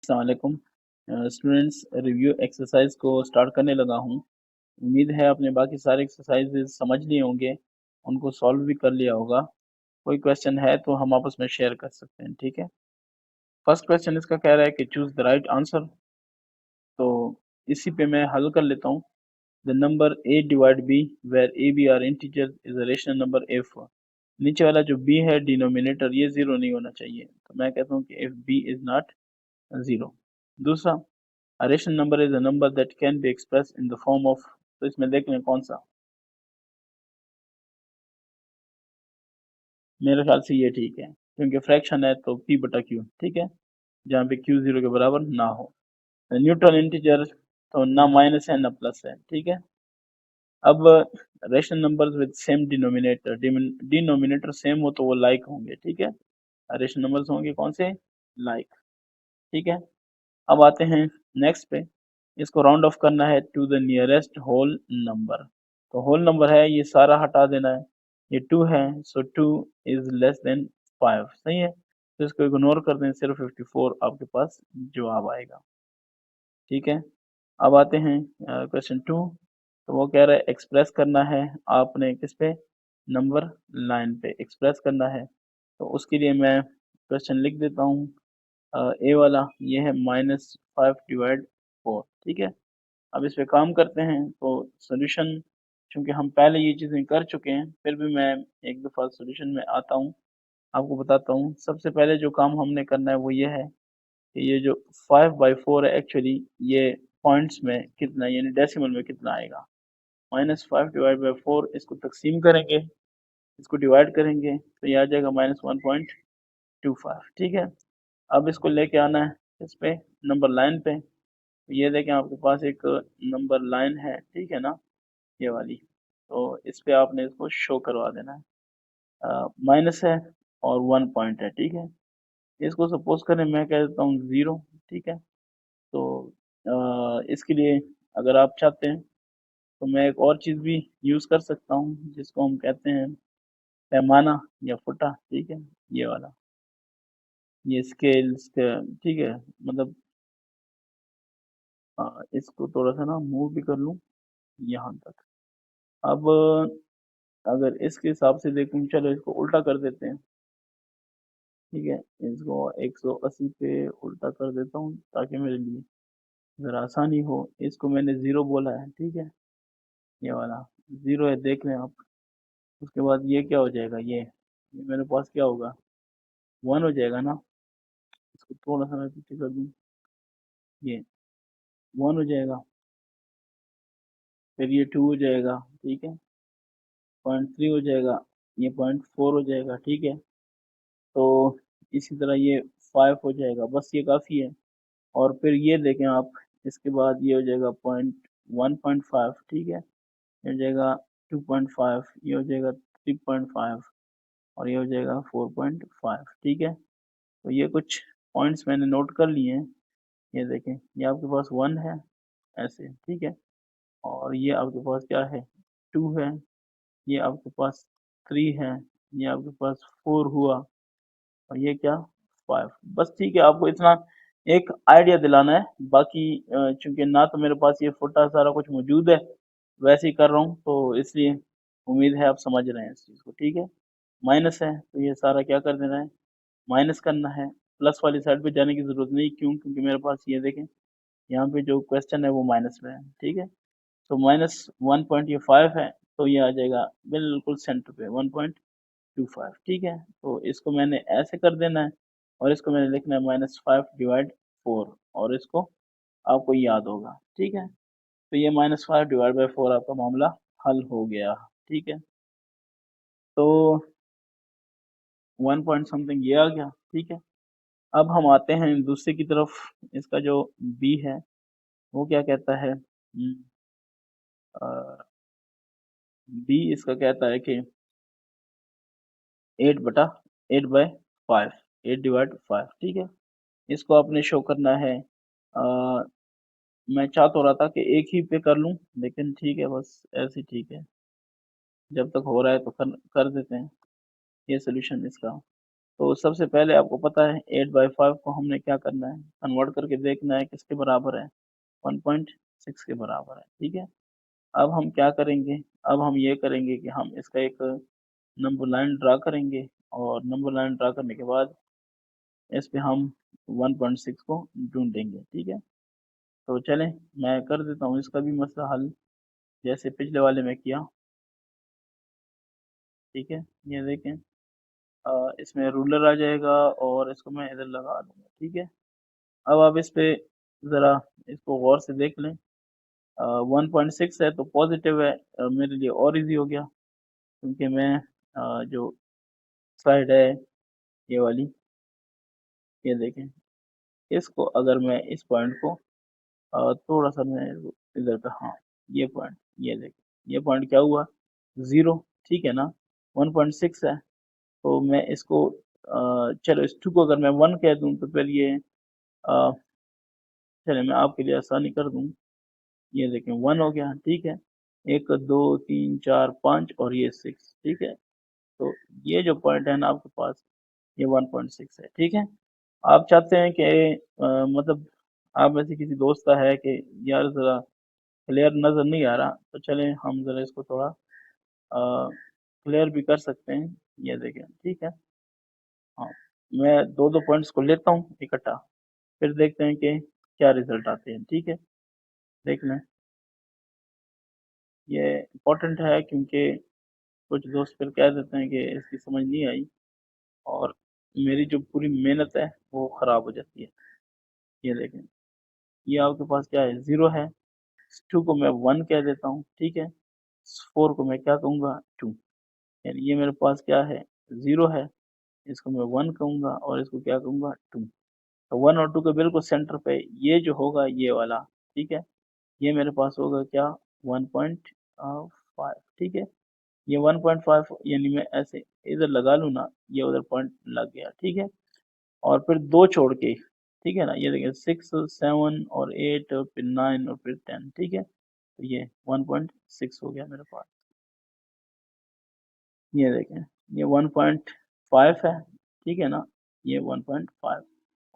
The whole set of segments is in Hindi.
अस्सलाम वालेकुम स्टूडेंट्स। रिव्यू एक्सरसाइज को स्टार्ट करने लगा हूँ। उम्मीद है आपने बाकी सारे एक्सरसाइजेज समझ लिए होंगे, उनको सॉल्व भी कर लिया होगा। कोई क्वेश्चन है तो हम आपस में शेयर कर सकते हैं, ठीक है। फर्स्ट क्वेश्चन इसका कह रहा है कि चूज द राइट आंसर, तो इसी पे मैं हल कर लेता हूँ। The number a divide b where a b are integer is a rational number if नीचे वाला जो b है डिनोमिनेटर ये जीरो नहीं होना चाहिए, तो मैं कहता हूँ कि if b is not zero. दूसरा, a rational number is a number that can be expressed in the form of, तो इसमें देख लें कौन सा। मेरे ख्याल से ये ठीक है, क्योंकि फ्रैक्शन है तो p बटा q, ठीक है, जहाँ पे q जीरो के बराबर ना हो। न्यूट्रल इंटीजर तो ना माइनस है ना प्लस है, ठीक है। अब rational numbers with same denominator, denominator same हो तो वो लाइक होंगे, ठीक है। रेशनल नंबर्स होंगे कौन से, लाइक, ठीक है। अब आते हैं नेक्स्ट पे, इसको राउंड ऑफ करना है to the nearest whole number. तो होल नंबर है ये सारा हटा देना है, ये 2 है, सो 2 इज लेस देन 5, सही है। तो इसको इग्नोर कर दें, सिर्फ 54 आपके पास जवाब आएगा, ठीक है। अब आते हैं क्वेश्चन 2। तो वो कह रहा है एक्सप्रेस करना है आपने किस पे, नंबर लाइन पे एक्सप्रेस करना है। तो उसके लिए मैं क्वेश्चन लिख देता हूँ। ए वाला ये है -5 डिवाइड 4, ठीक है। अब इस पे काम करते हैं तो सॉल्यूशन, चूंकि हम पहले ये चीज़ें कर चुके हैं, फिर भी मैं एक दफ़ा सॉल्यूशन में आता हूँ, आपको बताता हूँ। सबसे पहले जो काम हमने करना है वो ये है कि ये जो 5/4 है, एक्चुअली ये पॉइंट्स में कितना, यानी डेसिमल में कितना आएगा। -5 डिवाइड बाई 4, इसको तकसीम करेंगे, इसको डिवाइड करेंगे तो ये आ जाएगा -1.25, ठीक है। अब इसको लेके आना है इस पे, नंबर लाइन पे। ये देखें आपके पास एक नंबर लाइन है, ठीक है ना, ये वाली। तो इस पे आपने इसको शो करवा देना है, माइनस है और 1 पॉइंट है, ठीक है। इसको सपोज करें मैं कह देता हूँ 0, ठीक है। तो इसके लिए अगर आप चाहते हैं तो मैं एक और चीज़ भी यूज़ कर सकता हूँ, जिसको हम कहते हैं पैमाना या फुटा, ठीक है, ये वाला, ये स्केल्स, ठीक है। मतलब इसको थोड़ा सा ना मूव भी कर लूँ यहाँ तक। अब अगर इसके हिसाब से देखूँ, चलो इसको उल्टा कर देते हैं, ठीक है। इसको 180 पे उल्टा कर देता हूँ ताकि मेरे लिए ज़रा आसानी हो। इसको मैंने 0 बोला है, ठीक है, ये वाला 0 है, देख लें आप। उसके बाद ये क्या हो जाएगा, ये मेरे पास क्या होगा, 1 हो जाएगा ना। इसको थोड़ा सा मैं पीछे कर दूँ, ये 1 हो जाएगा, फिर ये 2 हो जाएगा, ठीक है, 0.3 हो जाएगा, ये 0.4 हो जाएगा, ठीक है। तो इसी तरह ये 5 हो जाएगा, बस ये काफ़ी है। और फिर ये देखें आप, इसके बाद ये हो जाएगा 1.5, ठीक है, ये हो जाएगा 2.5, ये हो जाएगा 3.5 और ये हो जाएगा 4.5, ठीक है। तो ये कुछ पॉइंट्स मैंने नोट कर लिए हैं। ये देखें, ये आपके पास 1 है ऐसे, ठीक है, और ये आपके पास क्या है, 2 है, ये आपके पास 3 है, ये आपके पास 4 हुआ, और ये क्या, 5। बस ठीक है, आपको इतना एक आइडिया दिलाना है। बाकी चूंकि ना तो मेरे पास ये फुटा सारा कुछ मौजूद है, वैसे ही कर रहा हूँ, तो इसलिए उम्मीद है आप समझ रहे हैं इस चीज़ को, ठीक है। माइनस है तो ये सारा क्या कर देना है, माइनस करना है। प्लस वाली साइड पे जाने की ज़रूरत नहीं, क्यों, क्योंकि मेरे पास ये देखें यहाँ पे जो क्वेश्चन है वो माइनस में है, ठीक है। तो -1.5 है, तो ये आ जाएगा बिल्कुल सेंटर पे 1.25, ठीक है। तो इसको मैंने ऐसे कर देना है, और इसको मैंने लिखना है -5 डिवाइड 4, और इसको आपको याद होगा, ठीक है। तो ये -5 डिवाइड बाई 4 आपका मामला हल हो गया, ठीक है। तो 1 पॉइंट समथिंग ये आ गया, ठीक है। अब हम आते हैं दूसरे की तरफ। इसका जो बी है वो क्या कहता है, बी इसका कहता है कि 8/8/5, 8 डिवाइड 5, ठीक है। इसको आपने शो करना है। मैं चाह तो रहा था कि एक ही पे कर लूं, लेकिन ठीक है, बस ऐसे ही ठीक है, जब तक हो रहा है तो कर देते हैं ये सोल्यूशन इसका। तो सबसे पहले आपको पता है 8/5 को हमने क्या करना है, कन्वर्ट करके देखना है किसके बराबर है, 1.6 के बराबर है, ठीक है। अब हम क्या करेंगे, अब हम ये करेंगे कि हम इसका एक नंबर लाइन ड्रा करेंगे और नंबर लाइन ड्रा करने के बाद इस पे हम 1.6 को ढूंढेंगे, ठीक है। तो चलें मैं कर देता हूँ इसका भी मसला हल, जैसे पिछले वाले में किया, ठीक है। ये देखें, इसमें रूलर आ जाएगा और इसको मैं इधर लगा दूंगा, ठीक है। अब आप इस पे ज़रा इसको गौर से देख लें, 1.6 है तो पॉजिटिव है, मेरे लिए और इजी हो गया क्योंकि मैं जो साइड है ये वाली, ये देखें, इसको अगर मैं इस पॉइंट को थोड़ा सा मैं इधर पे, हाँ ये पॉइंट, ये देखें ये पॉइंट क्या हुआ, ज़ीरो, ठीक है ना। 1.6 है तो मैं इसको चलो इस टू को अगर मैं 1 कह दूं तो फिर ये अ, चले मैं आपके लिए आसानी कर दूं, ये देखें 1 हो गया, ठीक है। 1 2 3 4 5 और ये 6, ठीक है। तो ये जो पॉइंट है ना आपके पास, ये 1.6 है, ठीक है। आप चाहते हैं कि मतलब आप में से किसी दोस्त का है कि यार ज़रा क्लियर नज़र नहीं आ रहा, तो चलें हम ज़रा इसको थोड़ा क्लियर भी कर सकते हैं, ये देखें, ठीक है। हाँ, मैं दो दो पॉइंट्स को लेता हूँ इकट्ठा, फिर देखते हैं कि क्या रिजल्ट आते हैं, ठीक है। देख लें, ये इम्पोर्टेंट है क्योंकि कुछ दोस्त फिर कह देते हैं कि इसकी समझ नहीं आई और मेरी जो पूरी मेहनत है वो ख़राब हो जाती है। ये देखें, ये आपके पास क्या है, ज़ीरो है, टू को मैं 1 कह देता हूँ, ठीक है। 4 को मैं क्या कहूँगा, 2, यानी ये मेरे पास क्या है, ज़ीरो है, इसको मैं 1 कहूँगा और इसको क्या कहूँगा, 2। तो 1 और 2 के बिल्कुल सेंटर पे ये जो होगा ये वाला, ठीक है। ये मेरे पास होगा क्या, 1.5, ठीक है। ये 1.5 यानी मैं ऐसे इधर लगा लूँ ना, ये उधर पॉइंट लग गया, ठीक है। और फिर दो छोड़ के, ठीक है ना, ये देखिए 6 7 और 8 और फिर 9 और फिर 10, ठीक है। तो ये 1.6 हो गया मेरे पास, ये देखें, ये 1.5 है, ठीक है ना, ये 1.5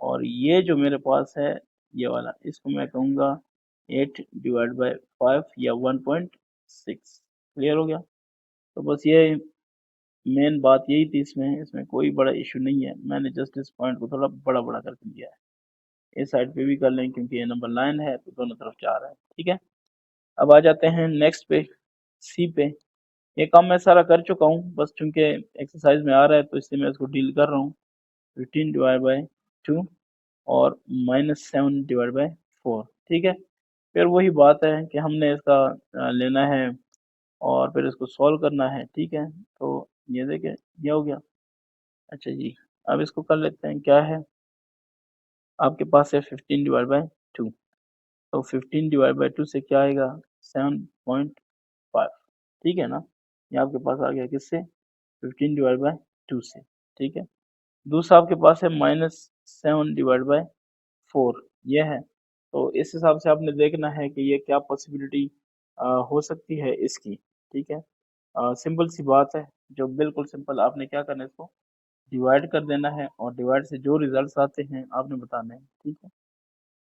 और ये जो मेरे पास है ये वाला, इसको मैं कहूँगा 8/5 या 1.6, क्लियर हो गया। तो बस ये मेन बात यही थी, इसमें इसमें कोई बड़ा इशू नहीं है, मैंने जस्ट इस पॉइंट को थोड़ा बड़ा बड़ा करके दिया है। इस साइड पे भी कर लें क्योंकि ये नंबर लाइन है तो दोनों तरफ 4 है, ठीक है। अब आ जाते हैं नेक्स्ट पे, सी पे। ये काम मैं सारा कर चुका हूँ, बस चूंकि एक्सरसाइज में आ रहा है तो इसलिए मैं इसको डील कर रहा हूँ। 15/2 और -7/4, ठीक है। फिर वही बात है कि हमने इसका लेना है और फिर इसको सॉल्व करना है, ठीक है। तो ये देखें, ये हो गया। अच्छा जी, अब इसको कर लेते हैं, क्या है आपके पास है 15/2, तो 15/2 से क्या आएगा, 7.5, ठीक है ना। ये आपके पास आ गया किससे, 15/2 से, ठीक है। दूसरा आपके पास है -7/4, ये है। तो इस हिसाब से आपने देखना है कि ये क्या पॉसिबिलिटी हो सकती है इसकी, ठीक है। सिंपल सी बात है, जो बिल्कुल सिंपल, आपने क्या करना है, इसको डिवाइड कर देना है और डिवाइड से जो रिजल्ट्स आते हैं आपने बताने हैं, ठीक है।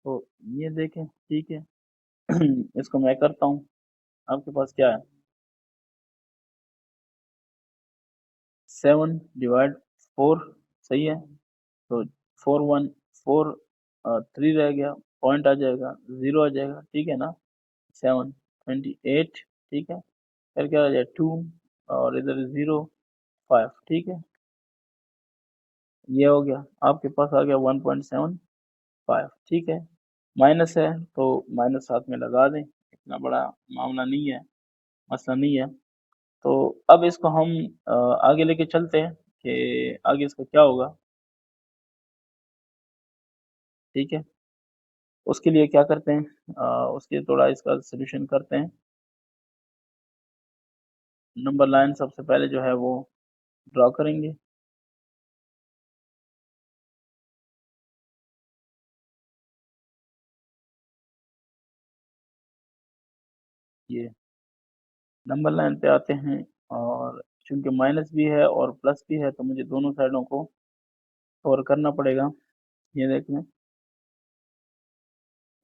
तो ये देखें, ठीक है। इसको मैं करता हूँ, आपके पास क्या है, 7/4, सही है। तो 4 1 4 3 रह गया, पॉइंट आ जाएगा, ज़ीरो आ जाएगा, ठीक है ना। 7 28, ठीक है। फिर क्या आ जाएगा, 2 और इधर 0 5, ठीक है। ये हो गया, आपके पास आ गया 1.75, ठीक है। माइनस है तो माइनस साथ में लगा दें, इतना बड़ा मामला नहीं है, मसला नहीं है। तो अब इसको हम आगे लेके चलते हैं कि आगे इसका क्या होगा, ठीक है। उसके लिए क्या करते हैं, उसके लिए थोड़ा इसका सॉल्यूशन करते हैं। नंबर लाइन सबसे पहले जो है वो ड्रॉ करेंगे, ये नंबर लाइन पे आते हैं और चूंकि माइनस भी है और प्लस भी है तो मुझे दोनों साइडों को और करना पड़ेगा। ये देख लें,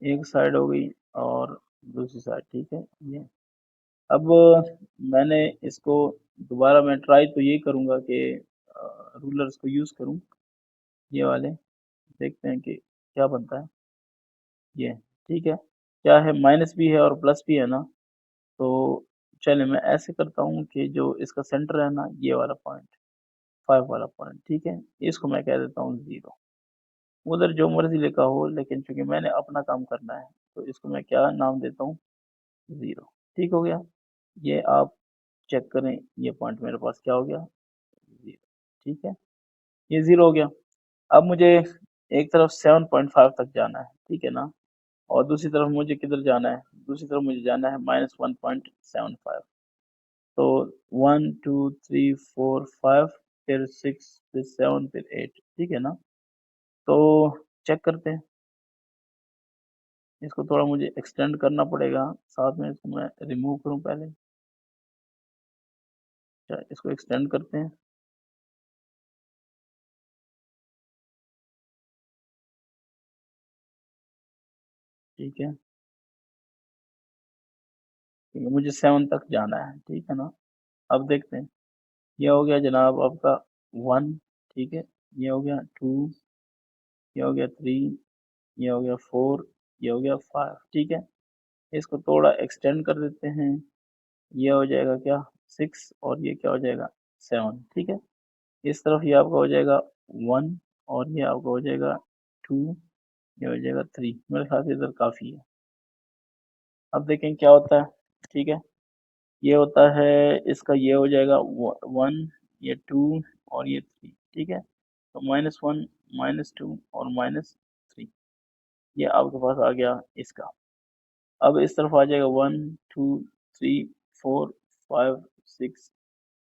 एक साइड हो गई और दूसरी साइड, ठीक है। ये अब मैंने इसको दोबारा मैं ट्राई तो ये करूँगा कि रूलर्स को यूज़ करूँ, ये वाले, देखते हैं कि क्या बनता है। ये ठीक है, क्या है, माइनस भी है और प्लस भी है ना, तो चलिए मैं ऐसे करता हूँ कि जो इसका सेंटर है ना, ये वाला पॉइंट, 5 वाला पॉइंट, ठीक है, इसको मैं कह देता हूँ 0। उधर जो मर्जी लिखा हो, लेकिन चूंकि मैंने अपना काम करना है तो इसको मैं क्या नाम देता हूँ, 0। ठीक हो गया। ये आप चेक करें, ये पॉइंट मेरे पास क्या हो गया, 0। ठीक है, ये 0 हो गया। अब मुझे एक तरफ 7.5 तक जाना है, ठीक है ना, और दूसरी तरफ मुझे किधर जाना है, दूसरी तरफ मुझे जाना है -1.75। तो 1 2 3 4 5, फिर 6, फिर 7, फिर 8, ठीक है ना। तो चेक करते हैं, इसको थोड़ा मुझे एक्सटेंड करना पड़ेगा, साथ में इसको मैं रिमूव करूं पहले। अच्छा, इसको एक्सटेंड करते हैं। ठीक है, क्योंकि मुझे 7 तक जाना है, ठीक है ना। अब देखते हैं, ये हो गया जनाब आपका 1, ठीक है, ये हो गया 2, ये हो गया 3, ये हो गया 4, ये हो गया 5, ठीक है। इसको थोड़ा एक्सटेंड कर देते हैं, ये हो जाएगा क्या, 6, और ये क्या हो जाएगा, 7, ठीक है। इस तरफ ये आपका हो जाएगा 1, और ये आपका हो जाएगा 2, ये हो जाएगा 3। मेरे ख्याल से इधर काफ़ी है। अब देखें क्या होता है, ठीक है। ये होता है, इसका ये हो जाएगा 1, ये 2, और ये 3, ठीक है। तो -1, -2 और -3, ये आपके पास आ गया इसका। अब इस तरफ आ जाएगा 1 2 3 4 5 6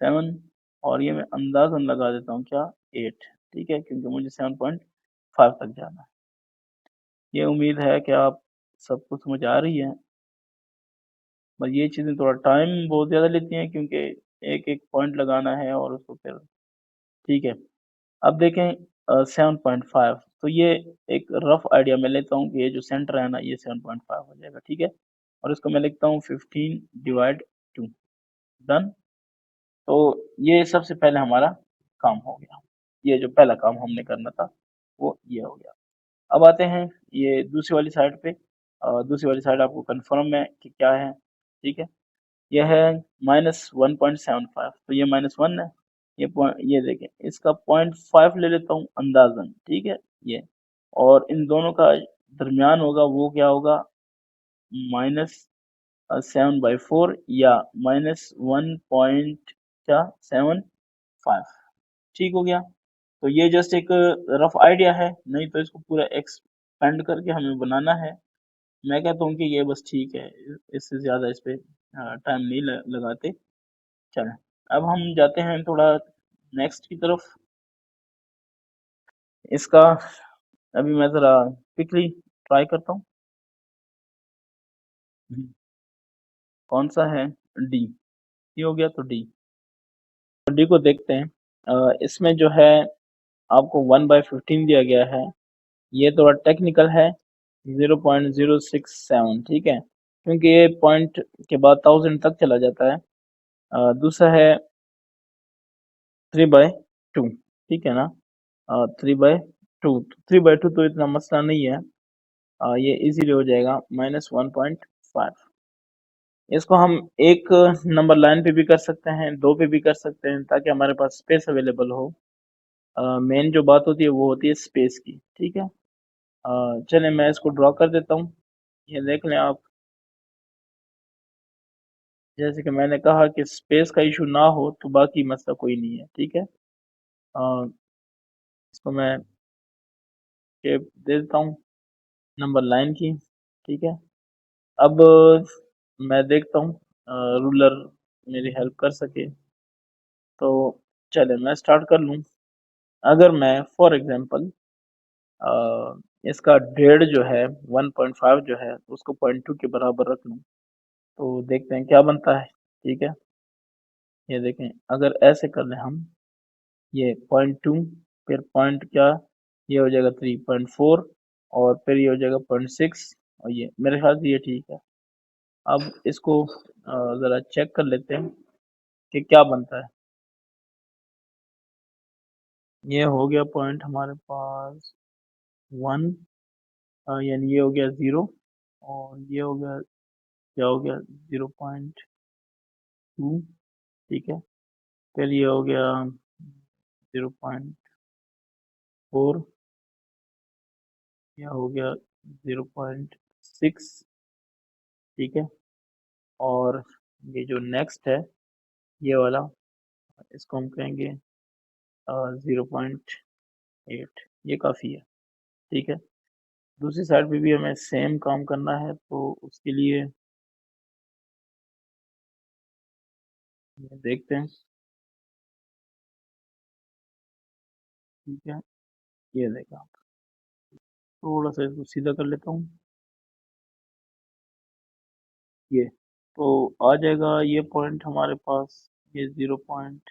7, और ये मैं अंदाजन लगा देता हूँ क्या, 8, ठीक है, क्योंकि मुझे 7.5 तक जाना है। ये उम्मीद है कि आप सबको समझ आ रही है। बस ये चीज़ें थोड़ा टाइम बहुत ज़्यादा लेती हैं, क्योंकि एक एक पॉइंट लगाना है और उसको फिर, ठीक है। अब देखें 7.5, तो ये एक रफ आइडिया मैं लेता हूँ कि ये जो सेंटर है ना, ये 7.5 हो जाएगा, ठीक है। और इसको मैं लिखता हूँ 15/2, डन। तो ये सबसे पहले हमारा काम हो गया, ये जो पहला काम हमने करना था वो ये हो गया। अब आते हैं ये दूसरी वाली साइड पे। दूसरी वाली साइड आपको कंफर्म है कि क्या है, ठीक है। यह है -1.75, तो ये -1 है। ये देखें, इसका 0.5 ले लेता हूँ अंदाजन, ठीक है। ये और इन दोनों का दरमियान होगा, वो क्या होगा, -7/4 या -1.75, ठीक हो गया। तो ये जस्ट एक रफ आइडिया है, नहीं तो इसको पूरा एक्सपेंड करके हमें बनाना है। मैं कहता हूँ कि ये बस ठीक है, इससे ज़्यादा इस पे टाइम नहीं लगाते। चलें, अब हम जाते हैं थोड़ा नेक्स्ट की तरफ। इसका अभी मैं ज़रा क्विकली ट्राई करता हूँ। कौन सा है, डी, ये हो गया, तो डी, तो डी को देखते हैं। इसमें जो है आपको 1/15 दिया गया है, ये थोड़ा टेक्निकल है, 0.067, ठीक है, क्योंकि ये पॉइंट के बाद 1000 तक चला जाता है। दूसरा है 3/2, ठीक है ना, 3/2, 3/2 तो इतना मसला नहीं है, ये इजीली हो जाएगा, -1.5। इसको हम एक नंबर लाइन पे भी कर सकते हैं, दो पे भी कर सकते हैं, ताकि हमारे पास स्पेस अवेलेबल हो। मेन जो बात होती है वो होती है स्पेस की, ठीक है। चलें मैं इसको ड्रॉ कर देता हूँ, ये देख लें आप। जैसे कि मैंने कहा कि स्पेस का इशू ना हो तो बाकी मसला कोई नहीं है, ठीक है। अ, इसको मैं शेप दे देता हूँ नंबर लाइन की, ठीक है। अब मैं देखता हूँ रूलर मेरी हेल्प कर सके, तो चले मैं स्टार्ट कर लूँ। अगर मैं फॉर एग्जांपल इसका डेढ़ जो है 1.5 जो है उसको 0.2 के बराबर रख लूँ, तो देखते हैं क्या बनता है, ठीक है। ये देखें, अगर ऐसे कर लें हम, ये 0.2 फिर पॉइंट क्या, ये हो जाएगा 3.4 और फिर ये हो जाएगा 0.6 और ये मेरे ख्याल से ये ठीक है। अब इसको ज़रा चेक कर लेते हैं कि क्या बनता है। ये हो गया पॉइंट हमारे पास 1, यानी ये हो गया 0 और ये हो गया, क्या हो गया 0.2, ठीक है। फिर ये हो गया 0.4, यह हो गया 0.6, ठीक है। और ये जो नेक्स्ट है ये वाला, इसको हम कहेंगे 0.8, ये काफ़ी है, ठीक है। दूसरी साइड पे भी हमें सेम काम करना है, तो उसके लिए ये देखते हैं, ठीक है। ये देखा, थोड़ा सा इसको सीधा कर लेता हूँ, ये तो आ जाएगा ये पॉइंट हमारे पास, ये 0 पॉइंट,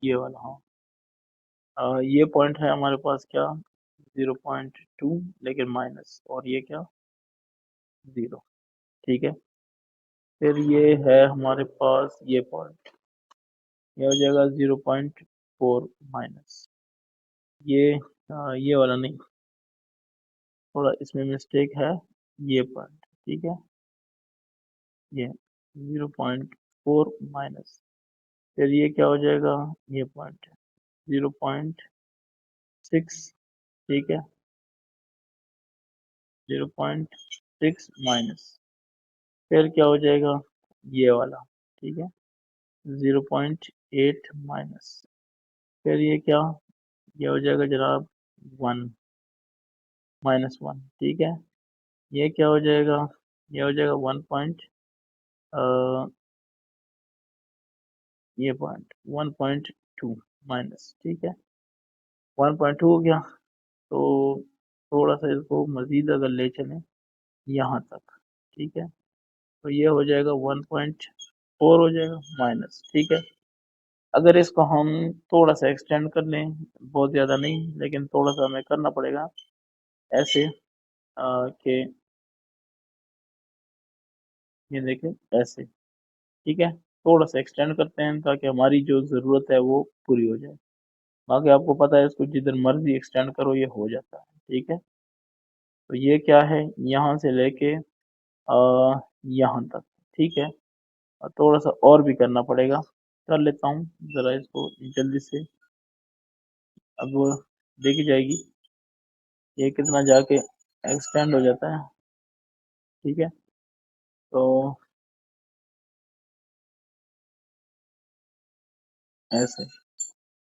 ये वाला, हाँ। ये पॉइंट है हमारे पास क्या, 0.2 लेकिन माइनस, और ये क्या 0, ठीक है। फिर ये है हमारे पास ये पॉइंट, ये हो जाएगा 0.4 माइनस, ये वाला नहीं, थोड़ा इसमें मिस्टेक है, ये पॉइंट, ठीक है। ये 0.4 माइनस, फिर ये क्या हो जाएगा, ये पॉइंट 0.6, ठीक है। 0.6 माइनस, फिर क्या हो जाएगा, ये वाला, ठीक है। 0.8 माइनस, फिर ये क्या, ये हो जाएगा जनाब 1, -1, ठीक है। ये क्या हो जाएगा, ये हो जाएगा 1 पॉइंट, ये पॉइंट 1.2 माइनस, ठीक है। 1.2 हो गया, तो थोड़ा सा इसको मजीद अगर ले चलें यहाँ तक, ठीक है, तो ये हो जाएगा 1.4 हो जाएगा माइनस, ठीक है। अगर इसको हम थोड़ा सा एक्सटेंड कर लें, बहुत ज़्यादा नहीं लेकिन थोड़ा सा हमें करना पड़ेगा ऐसे, कि ये देखें ऐसे, ठीक है। थोड़ा सा एक्सटेंड करते हैं ताकि हमारी जो ज़रूरत है वो पूरी हो जाए। बाकी आपको पता है इसको जिधर मर्जी एक्सटेंड करो ये हो जाता है, ठीक है। तो ये क्या है, यहाँ से लेके यहाँ तक, ठीक है। और थोड़ा सा और भी करना पड़ेगा, कर लेता हूँ ज़रा इसको जल्दी से। अब देखी जाएगी ये कितना जाके एक्सटेंड हो जाता है, ठीक है। तो ऐसे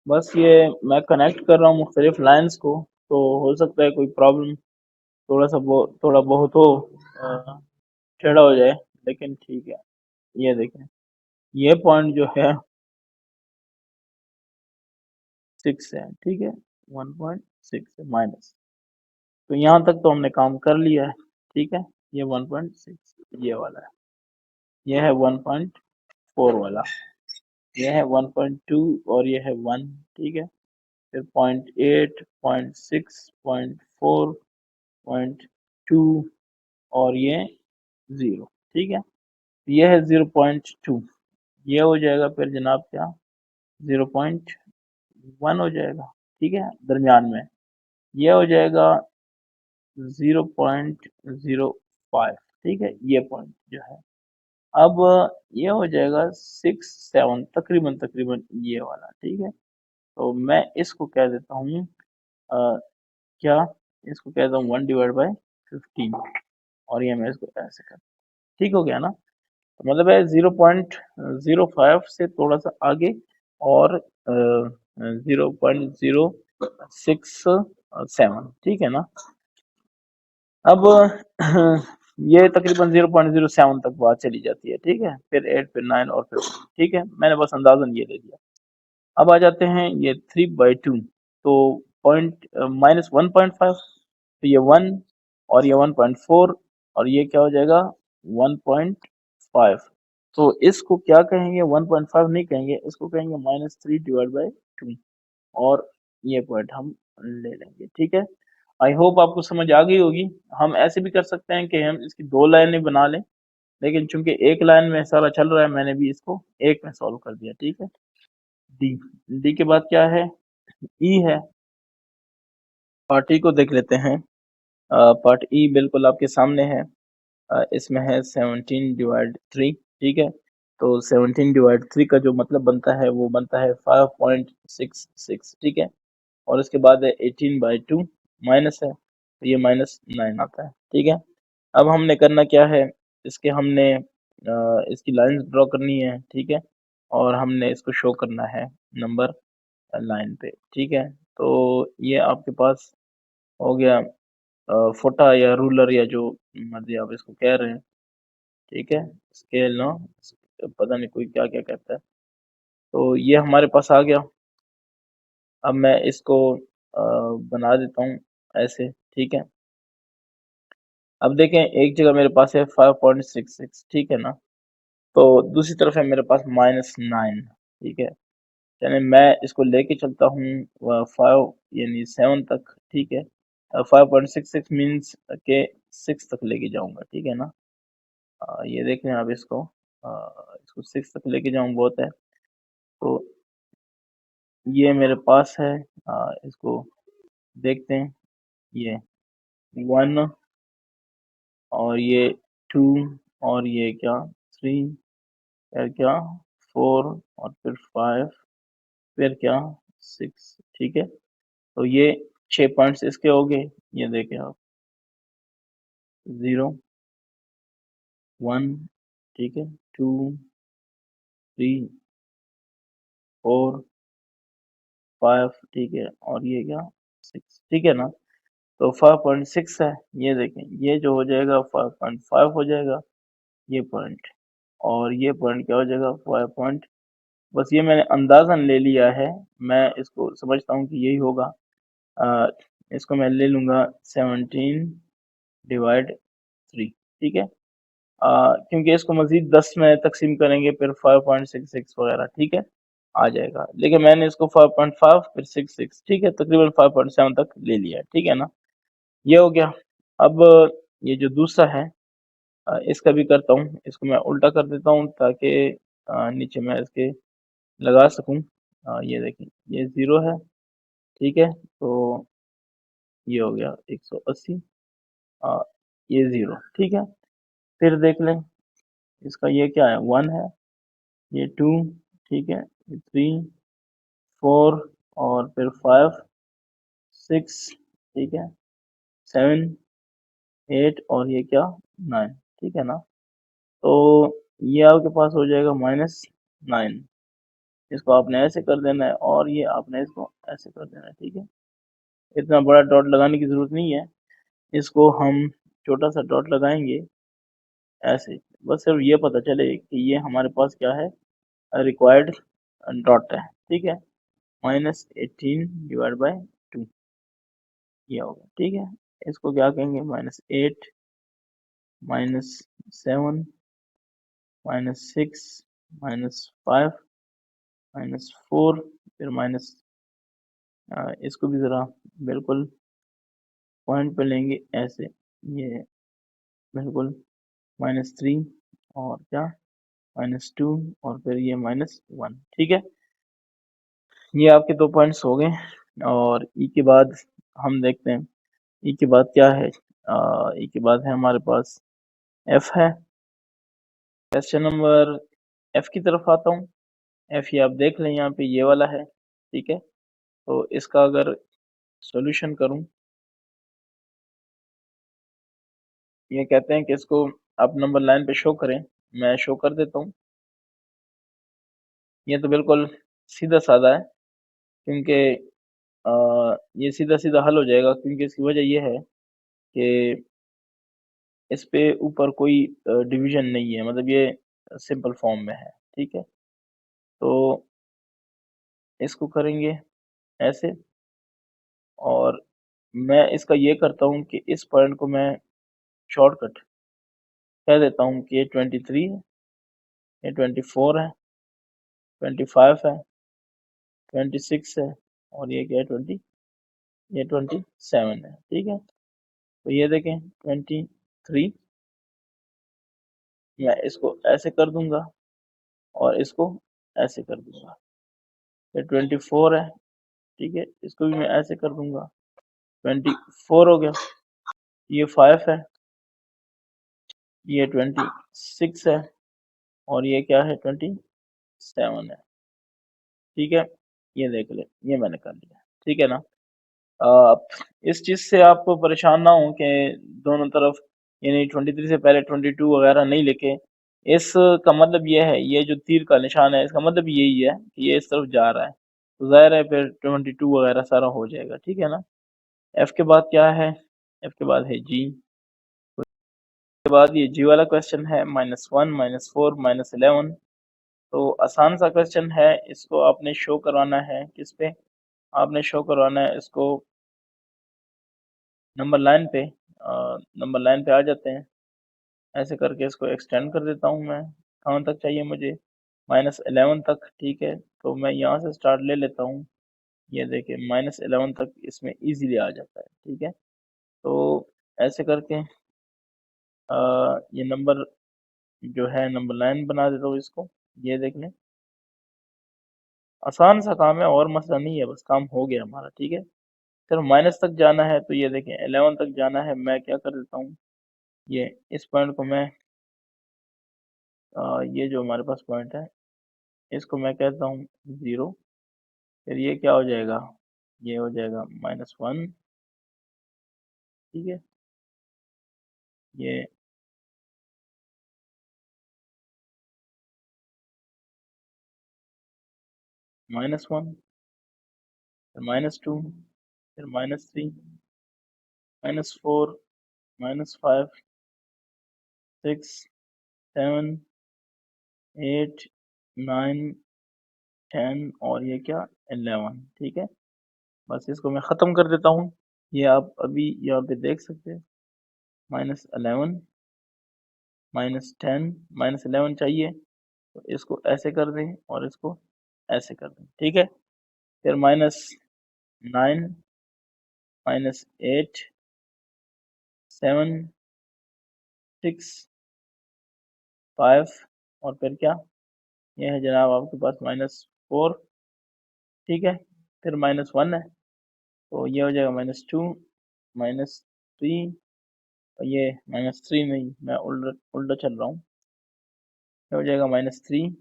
बस ये मैं कनेक्ट कर रहा हूँ मुख्तलिफ लाइंस को, तो हो सकता है कोई प्रॉब्लम थोड़ा बहुत हो, अ, टेढ़ा हो जाए, लेकिन ठीक है। ये देखें, ये पॉइंट जो है 6 है, ठीक है, 1.6 है माइनस, तो यहाँ तक तो हमने काम कर लिया है, ठीक है। ये 1.6 ये वाला है, ये है 1.4 वाला, ये है 1.2 और ये है 1, ठीक है। फिर 0.8, 0.6, 0.4, 0.2 और ये 0, ठीक है। ये है 0.2, ये हो जाएगा फिर जनाब क्या 0.1 हो जाएगा, ठीक है, दरमियान में। ये हो जाएगा 0.05, ठीक है, ये पॉइंट जो है। अब ये हो जाएगा 6, 7 तकरीबन तकरीबन ये वाला, ठीक है। तो मैं इसको कह देता हूँ, क्या इसको कहता हूँ 1/15, और ये मैं इसको ऐसे कर, ठीक हो गया ना। तो मतलब है 0.05 से थोड़ा सा आगे, और 0.067, ठीक है ना। अब ये तकरीबन 0.07 तक बात चली जाती है, ठीक है। फिर 8, फिर 9 और फिर 1, ठीक है। मैंने बस अंदाजन ये ले लिया। अब आ जाते हैं ये 3/2, तो पॉइंट -1.5, तो ये 1 और ये 1.4 और ये क्या हो जाएगा 1.5। तो इसको क्या कहेंगे, 1.5 नहीं कहेंगे, इसको कहेंगे -3/2, और ये पॉइंट हम ले लेंगे। ठीक है, आई होप आपको समझ आ गई होगी। हम ऐसे भी कर सकते हैं कि हम इसकी 2 लाइनें बना लें, लेकिन चूंकि एक लाइन में सारा चल रहा है, मैंने भी इसको एक में सॉल्व कर दिया। ठीक है, डी डी के बाद क्या है, ई है। पार्ट ई को देख लेते हैं। पार्ट ई बिल्कुल आपके सामने है। इसमें है 17/3। ठीक है, तो 17/3 का जो मतलब बनता है वो बनता है 5.66। ठीक है, और उसके बाद है 18/2 माइनस है, तो ये -9 आता है। ठीक है, अब हमने करना क्या है, इसके हमने इसकी लाइंस ड्रॉ करनी है। ठीक है, और हमने इसको शो करना है नंबर लाइन पे। ठीक है, तो ये आपके पास हो गया फोटा या रूलर या जो मर्जी आप इसको कह रहे हैं। ठीक है, स्केल ना, पता नहीं कोई क्या क्या कहता है। तो ये हमारे पास आ गया। अब मैं इसको बना देता हूँ ऐसे। ठीक है, अब देखें एक जगह मेरे पास है 5.66। ठीक है ना, तो दूसरी तरफ है मेरे पास -9। ठीक है, यानी मैं इसको लेके चलता हूँ 5 यानी 7 तक। ठीक है, 5.66 मीन्स के 6 तक लेके जाऊंगा। ठीक है ना, ये देख लें आप इसको, इसको 6 तक लेके जाऊँ बहुत है। तो ये मेरे पास है, इसको देखते हैं। ये 1 और ये 2 और ये क्या 3, फिर क्या 4 और फिर 5, फिर क्या 6। ठीक है, तो ये 6 पॉइंट्स इसके हो गए। ये देखें आप, 0 1, ठीक है, 2 3 4 5, ठीक है, और ये क्या 6। ठीक है ना, तो 5.6 है। ये देखें, ये जो हो जाएगा 5.5 हो जाएगा ये पॉइंट, और ये पॉइंट क्या हो जाएगा 5 पॉइंट। बस ये मैंने अंदाजन ले लिया है, मैं इसको समझता हूँ कि यही होगा। अ, इसको मैं ले लूँगा 17/3। ठीक है, क्योंकि इसको मज़ीद 10 में तकसीम करेंगे फिर 5.66 वगैरह। ठीक है, आ जाएगा, लेकिन मैंने इसको 5.5 फिर 66, ठीक है, तकरीबन 5.7 तक ले लिया है। ठीक है ना, ये हो गया। अब ये जो दूसरा है, इसका भी करता हूँ। इसको मैं उल्टा कर देता हूँ ताकि नीचे मैं इसके लगा सकूँ। ये देखें, ये 0 है। ठीक है, तो ये हो गया 180, ये 0। ठीक है, फिर देख लें इसका, ये क्या है 1 है, ये 2, ठीक है, ये 3 4 और फिर 5 6, ठीक है, 7 8 और ये क्या 9। ठीक है ना, तो ये आपके पास हो जाएगा -9। इसको आपने ऐसे कर देना है और ये आपने इसको ऐसे कर देना है। ठीक है, इतना बड़ा डॉट लगाने की ज़रूरत नहीं है, इसको हम छोटा सा डॉट लगाएंगे ऐसे, बस सिर्फ ये पता चले कि ये हमारे पास क्या है, रिक्वायर्ड डॉट है। ठीक है, -18/2 ये होगा। ठीक है, इसको क्या कहेंगे, -8 -7 -6 -5 -4, फिर माइनस, इसको भी ज़रा बिल्कुल पॉइंट पे लेंगे ऐसे, ये बिल्कुल -3 और क्या -2 और फिर ये -1। ठीक है, ये आपके 2 पॉइंट्स हो गए। और ई के बाद हम देखते हैं, ई के बाद क्या है, ई के बाद है हमारे पास एफ है। क्वेश्चन नंबर एफ की तरफ आता हूँ। एफ ये आप देख लें, यहाँ पे ये वाला है। ठीक है, तो इसका अगर सॉल्यूशन करूँ, ये कहते हैं कि इसको आप नंबर लाइन पे शो करें, मैं शो कर देता हूँ। ये तो बिल्कुल सीधा साधा है, क्योंकि ये सीधा सीधा हल हो जाएगा, क्योंकि इसकी वजह ये है कि इस पे ऊपर कोई डिवीजन नहीं है, मतलब ये सिंपल फॉर्म में है। ठीक है, तो इसको करेंगे ऐसे, और मैं इसका ये करता हूँ कि इस पॉइंट को मैं शॉर्टकट कह देता हूँ कि ये 23 है, ये 24 है, 25 है, 26 है, और ये क्या है 20, ये 27 है, ठीक है। तो ये देखें 23, मैं इसको ऐसे कर दूंगा और इसको ऐसे कर दूंगा। ये 24 है, ठीक है, इसको भी मैं ऐसे कर दूंगा, 24 हो गया। ये 5 है, ये 26 है, और ये क्या है 27 है, ठीक है। ये देख ले, ये मैंने कर लिया, ठीक है ना। आप इस चीज से आप परेशान ना हो कि दोनों तरफ यानी 23 से पहले 22 वगैरह नहीं लिखे। इसका मतलब ये है, ये जो तीर का निशान है इसका मतलब यही है कि ये इस तरफ जा रहा है, तो जाहिर है फिर 22 वगैरह सारा हो जाएगा, ठीक है ना। एफ के बाद क्या है, एफ के बाद है जी, के बाद ये जी वाला क्वेश्चन है -1 -4 -11। तो आसान सा क्वेश्चन है, इसको आपने शो करवाना है किस पे, आपने शो करवाना है इसको नंबर लाइन पे। नंबर लाइन पे आ जाते हैं, ऐसे करके इसको एक्सटेंड कर देता हूँ मैं। कहाँ तक चाहिए मुझे, -11 तक, ठीक है। तो मैं यहाँ से स्टार्ट ले लेता हूँ, ये देखिए -11 तक इसमें इजीली आ जाता है, ठीक है। तो ऐसे करके ये नंबर जो है नंबर लाइन बना देता हूँ इसको, ये देख लें, आसान सा काम है और मसला नहीं है, बस काम हो गया हमारा, ठीक है। फिर माइनस तक जाना है, तो ये देखें 11 तक जाना है, मैं क्या कर देता हूँ, ये इस पॉइंट को मैं ये जो हमारे पास पॉइंट है इसको मैं कहता हूँ 0। फिर ये क्या हो जाएगा, ये हो जाएगा -1, ठीक है। ये -1, फिर -2, फिर -3, -4, -5, 6, 7, 8, 9, 10 और ये क्या 11, ठीक है। बस इसको मैं ख़त्म कर देता हूँ, ये आप अभी यहाँ पे देख सकते हैं, -11, -10, -11 चाहिए, तो इसको ऐसे कर दें और इसको ऐसे कर दें, ठीक है। फिर -9, -8, 7, 6, 5 और फिर क्या, ये है जनाब आपके पास -4, ठीक है। फिर -1 है, तो ये हो जाएगा -2, -3, और ये -3 नहीं, मैं उल्टा उल्टा चल रहा हूँ, ये हो जाएगा -3,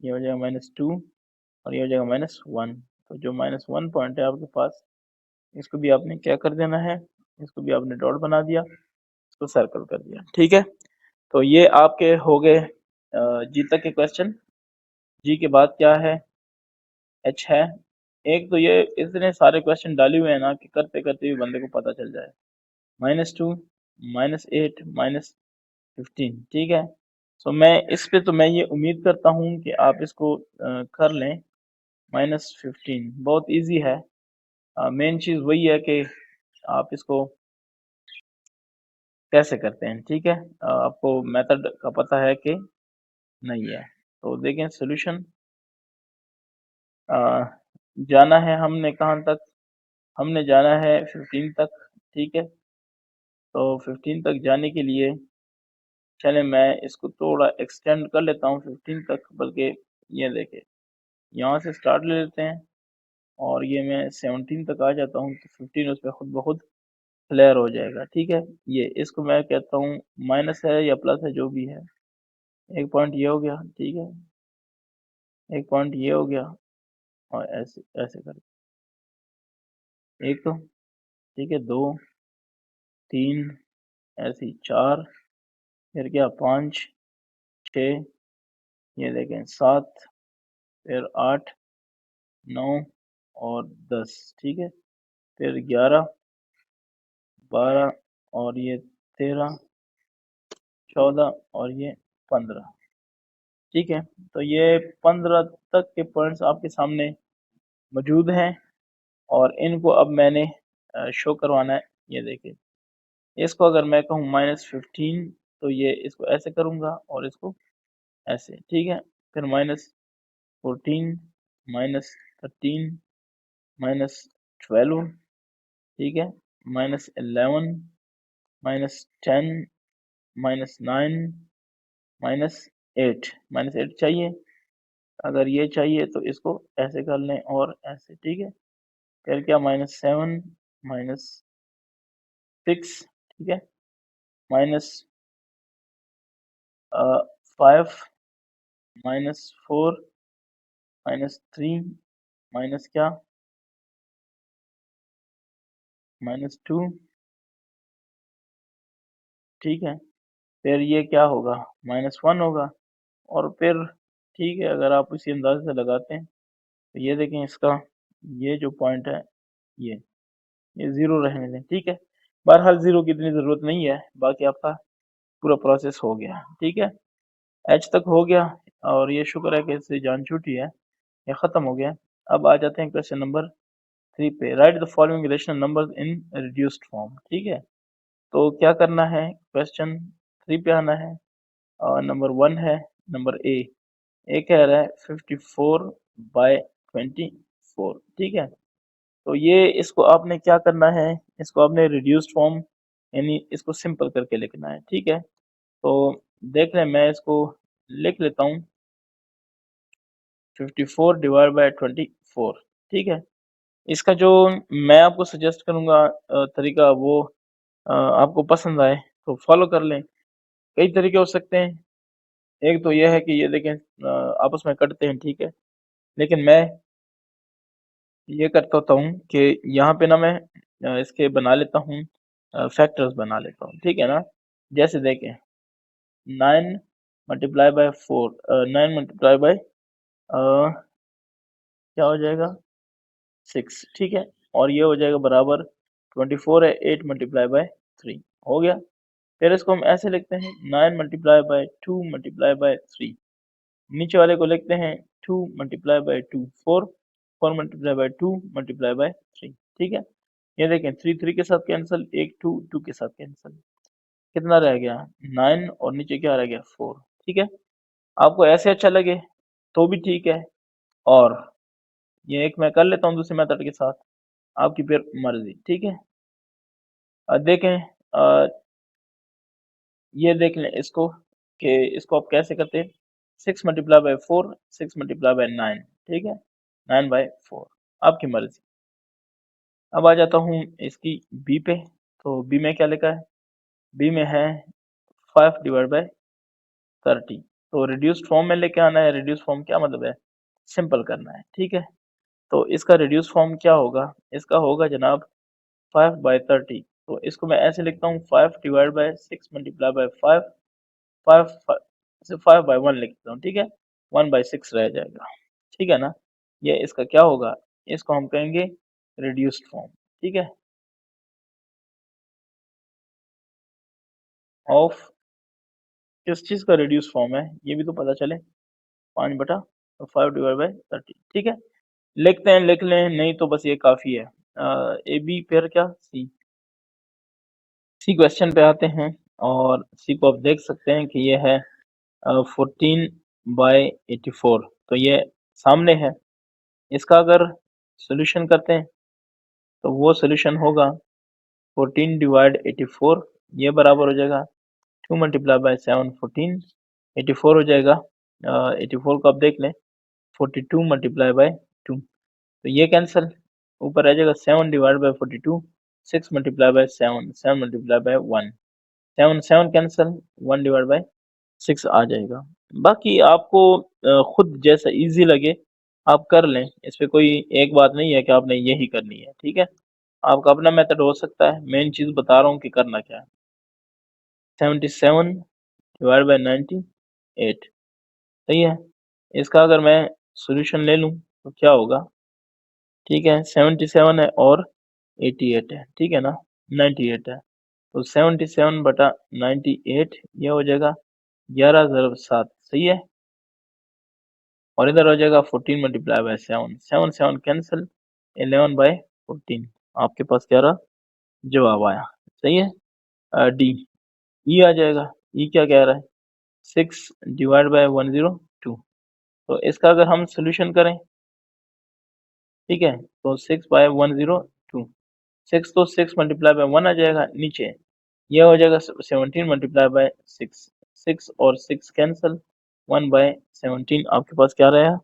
ये हो जाएगा -2 और ये हो जाएगा -1। तो जो -1 पॉइंट है आपके पास, इसको भी आपने क्या कर देना है, इसको भी आपने डॉट बना दिया, इसको सर्कल कर दिया, ठीक है। तो ये आपके हो गए जी तक के क्वेश्चन। जी के बाद क्या है, एच है। एक तो ये इतने सारे क्वेश्चन डाले हुए हैं ना कि करते करते भी बंदे को पता चल जाए। -2, -8, -15, ठीक है। सो मैं इस पे तो मैं ये उम्मीद करता हूँ कि आप इसको कर लें। -15 बहुत इजी है, मेन चीज़ वही है कि आप इसको कैसे करते हैं, ठीक है। आपको मेथड का पता है कि नहीं है। तो देखें सोल्यूशन, जाना है हमने कहाँ तक, हमने जाना है 15 तक, ठीक है। तो 15 तक जाने के लिए चले मैं इसको थोड़ा एक्सटेंड कर लेता हूँ 15 तक, बल्कि ये देखें यहाँ से स्टार्ट ले लेते हैं और ये मैं 17 तक आ जाता हूँ, तो 15 उस पर खुद ब खुद क्लियर हो जाएगा, ठीक है। ये इसको मैं कहता हूँ माइनस है या प्लस है जो भी है, एक पॉइंट ये हो गया, ठीक है, एक पॉइंट ये हो गया, और ऐसे ऐसे कर एक, तो ठीक है, 2, 3, ऐसे ही 4, फिर क्या 5, 6, ये देखें 7, फिर 8, 9 और 10, ठीक है। फिर 11, 12 और ये 13, 14 और ये 15, ठीक है। तो ये 15 तक के पॉइंट्स आपके सामने मौजूद हैं और इनको अब मैंने शो करवाना है। ये देखिए, इसको अगर मैं कहूँ -15, तो ये इसको ऐसे करूँगा और इसको ऐसे, ठीक है। फिर -14, -13, -12, ठीक है, -11, -10, -9, -8, -8 चाहिए। अगर ये चाहिए तो इसको ऐसे कर लें और ऐसे, ठीक है। फिर क्या, -7, -6, ठीक है, -5, -4, -3, माइनस क्या, -2, ठीक है। फिर ये क्या होगा, -1 होगा। और फिर ठीक है, अगर आप इसी अंदाजे से लगाते हैं तो ये देखें, इसका ये जो पॉइंट है ये ज़ीरो रहने दें, ठीक है। बहरहाल ज़ीरो की इतनी ज़रूरत नहीं है, बाकी आपका पूरा प्रोसेस हो गया, ठीक है। एच तक हो गया और ये शुक्र है कि इससे जान छूटी है, ये ख़त्म हो गया। अब आ जाते हैं क्वेश्चन नंबर 3 पे। Right the following rational numbers in reduced form, ठीक है। तो क्या करना है, क्वेश्चन 3 पे आना है और नंबर 1 है, नंबर ए कह रहा है 54/24, ठीक है। तो ये इसको आपने क्या करना है, इसको आपने रिड्यूस्ड फॉर्म यानी इसको सिंपल करके लिखना है, ठीक है। तो देख लें, मैं इसको लिख लेता हूँ 54/24, ठीक है। इसका जो मैं आपको सजेस्ट करूँगा तरीका, वो आपको पसंद आए तो फॉलो कर लें। कई तरीके हो सकते हैं। एक तो ये है कि ये देखें आपस में कटते हैं, ठीक है। लेकिन मैं ये करता होता हूँ कि यहाँ पे ना मैं इसके बना लेता हूँ, फैक्टर्स बना लेता हूँ, ठीक है ना। जैसे देखें 9 मल्टीप्लाई बाय 4, 9 मल्टीप्लाई बाय क्या हो जाएगा 6, ठीक है। और ये हो जाएगा बराबर 24 है 8 मल्टीप्लाई बाय 3, हो गया। फिर इसको हम ऐसे लिखते हैं 9 मल्टीप्लाई बाय 2 मल्टीप्लाई बाय 3, नीचे वाले को लिखते हैं 2 multiply by 2 4, 4 multiply by 2 multiply by 3, ठीक है। ये देखें 3 3 के साथ कैंसिल, एक 2 2 के साथ कैंसिल, कितना रह गया 9 और नीचे क्या रह गया 4, ठीक है। आपको ऐसे अच्छा लगे तो भी ठीक है, और ये एक मैं कर लेता हूँ दूसरे मेथड के साथ, आपकी फिर मर्जी, ठीक है। देखें ये देख लें इसको कि इसको आप कैसे करते हैं, 6 मल्टीप्लाई बाय 4, 6 मल्टीप्लाई बाय 9, ठीक है, 9/4, आपकी मर्जी। अब आ जाता हूँ इसकी बी पे। तो बी में क्या लिखा है, बी में है 5/30। तो रिड्यूस्ड फॉर्म में लेके आना है। रिड्यूस्ड फॉर्म क्या मतलब है, सिंपल करना है, ठीक है। तो इसका रिड्यूस फॉर्म क्या होगा, इसका होगा जनाब 5/30। तो इसको मैं ऐसे लिखता हूँ 5/6 मल्टीप्लाई बाय 5, 5/1 लिखता हूँ, ठीक है, 1/6 रह जाएगा, ठीक है ना। ये इसका क्या होगा, इसको हम कहेंगे रिड्यूस्ड फॉर्म, ठीक है, ऑफ किस चीज़ का रिड्यूस फॉर्म है, ये भी तो पता चले। 5/5/30, ठीक है। लिखते हैं, लिख लें, नहीं तो बस ये काफ़ी है। ए बी फिर क्या सी क्वेश्चन पे आते हैं, और सी को आप देख सकते हैं कि ये है 14/84। तो ये सामने है, इसका अगर सोल्यूशन करते हैं तो वो सोल्यूशन होगा 14/84, ये बराबर हो जाएगा 2 मल्टीप्लाई बाय 7 14, 84 हो जाएगा। 84 को आप देख लें 42 मल्टीप्लाई बाय 2, तो ये कैंसिल, ऊपर रह जाएगा 7/42, 6 multiply by 7, 7 multiply by 1, 7 7 cancel, 1/6 आ जाएगा। बाकी आपको खुद जैसा इजी लगे आप कर लें, इस पे कोई एक बात नहीं है कि आपने यही करनी है, ठीक है। आपका अपना मेथड हो सकता है, मेन चीज़ बता रहा हूँ कि करना क्या है। 77/98, सही है। इसका अगर मैं सॉल्यूशन ले लूँ तो क्या होगा, ठीक है, 77 है और 88 है, ठीक है ना, 98 है। तो 77/98 ये हो जाएगा 11 ज़रब 7, सही है। और इधर हो जाएगा 14 मल्टीप्लाई बाय 7, 7 7 कैंसिल, 11/14, आपके पास क्या रहा, जवाब आया, सही है। डी ई आ जाएगा। ई क्या कह रहा है, 6/102। तो इसका अगर हम सोल्यूशन करें ठीक है। तो 6/102, 6 तो 6 मल्टीप्लाई बाय 1 आ जाएगा नीचे, ये हो जाएगा 17 मल्टीप्लाई बाय 6, 6 और 6 कैंसिल, 1/17 आपके पास क्या रह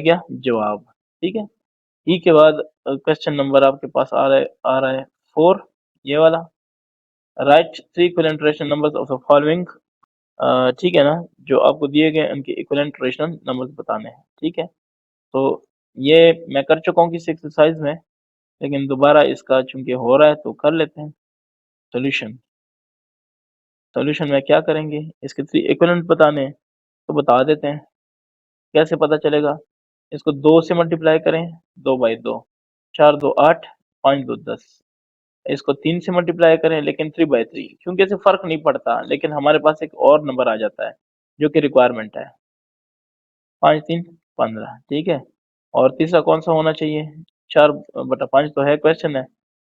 गया जवाब। ठीक है। ई के बाद क्वेश्चन नंबर आपके पास आ रहा है 4, ये वाला। Right 3 equivalent rational numbers of the following. ठीक है ना, जो आपको दिए गए उनके इक्विवेलेंट रेशनल नंबर्स बताने हैं। ठीक है। तो ये मैं कर चुका हूँ किसी एक्सरसाइज में, लेकिन दोबारा इसका चूंकि हो रहा है तो कर लेते हैं। सोल्यूशन में क्या करेंगे, इसके 3 इक्विवेलेंट बताने हैं तो बता देते हैं। कैसे पता चलेगा, इसको 2 से मल्टीप्लाई करें, 2/2, 4 2 8, 5 2 10। इसको 3 से मल्टीप्लाई करें लेकिन 3/3, क्योंकि इससे फर्क नहीं पड़ता, लेकिन हमारे पास एक और नंबर आ जाता है जो कि रिक्वायरमेंट है, 5 3 15। ठीक है। और तीसरा कौन सा होना चाहिए, 4/5 तो है, क्वेश्चन है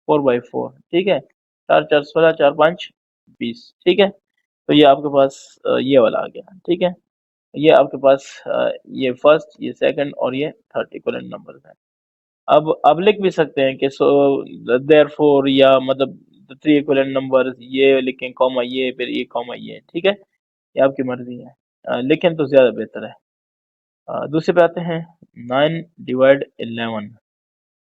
4/4। ठीक है। 4 4 16, 4 5 20। ठीक है। तो ये आपके पास ये वाला आ गया। ठीक है। ये आपके पास ये फर्स्ट, ये सेकंड और ये थर्ड इक्विवेलेंट नंबर्स हैं। अब लिख भी सकते हैं कि सो देयरफॉर, या मतलब थ्री इक्विवेलेंट नंबर्स, ये लिखें कॉमा ये, फिर ये कॉमा ये। ठीक है। ये आपकी मर्जी है, लिखें तो ज्यादा बेहतर है। दूसरे पे आते हैं, 9/11।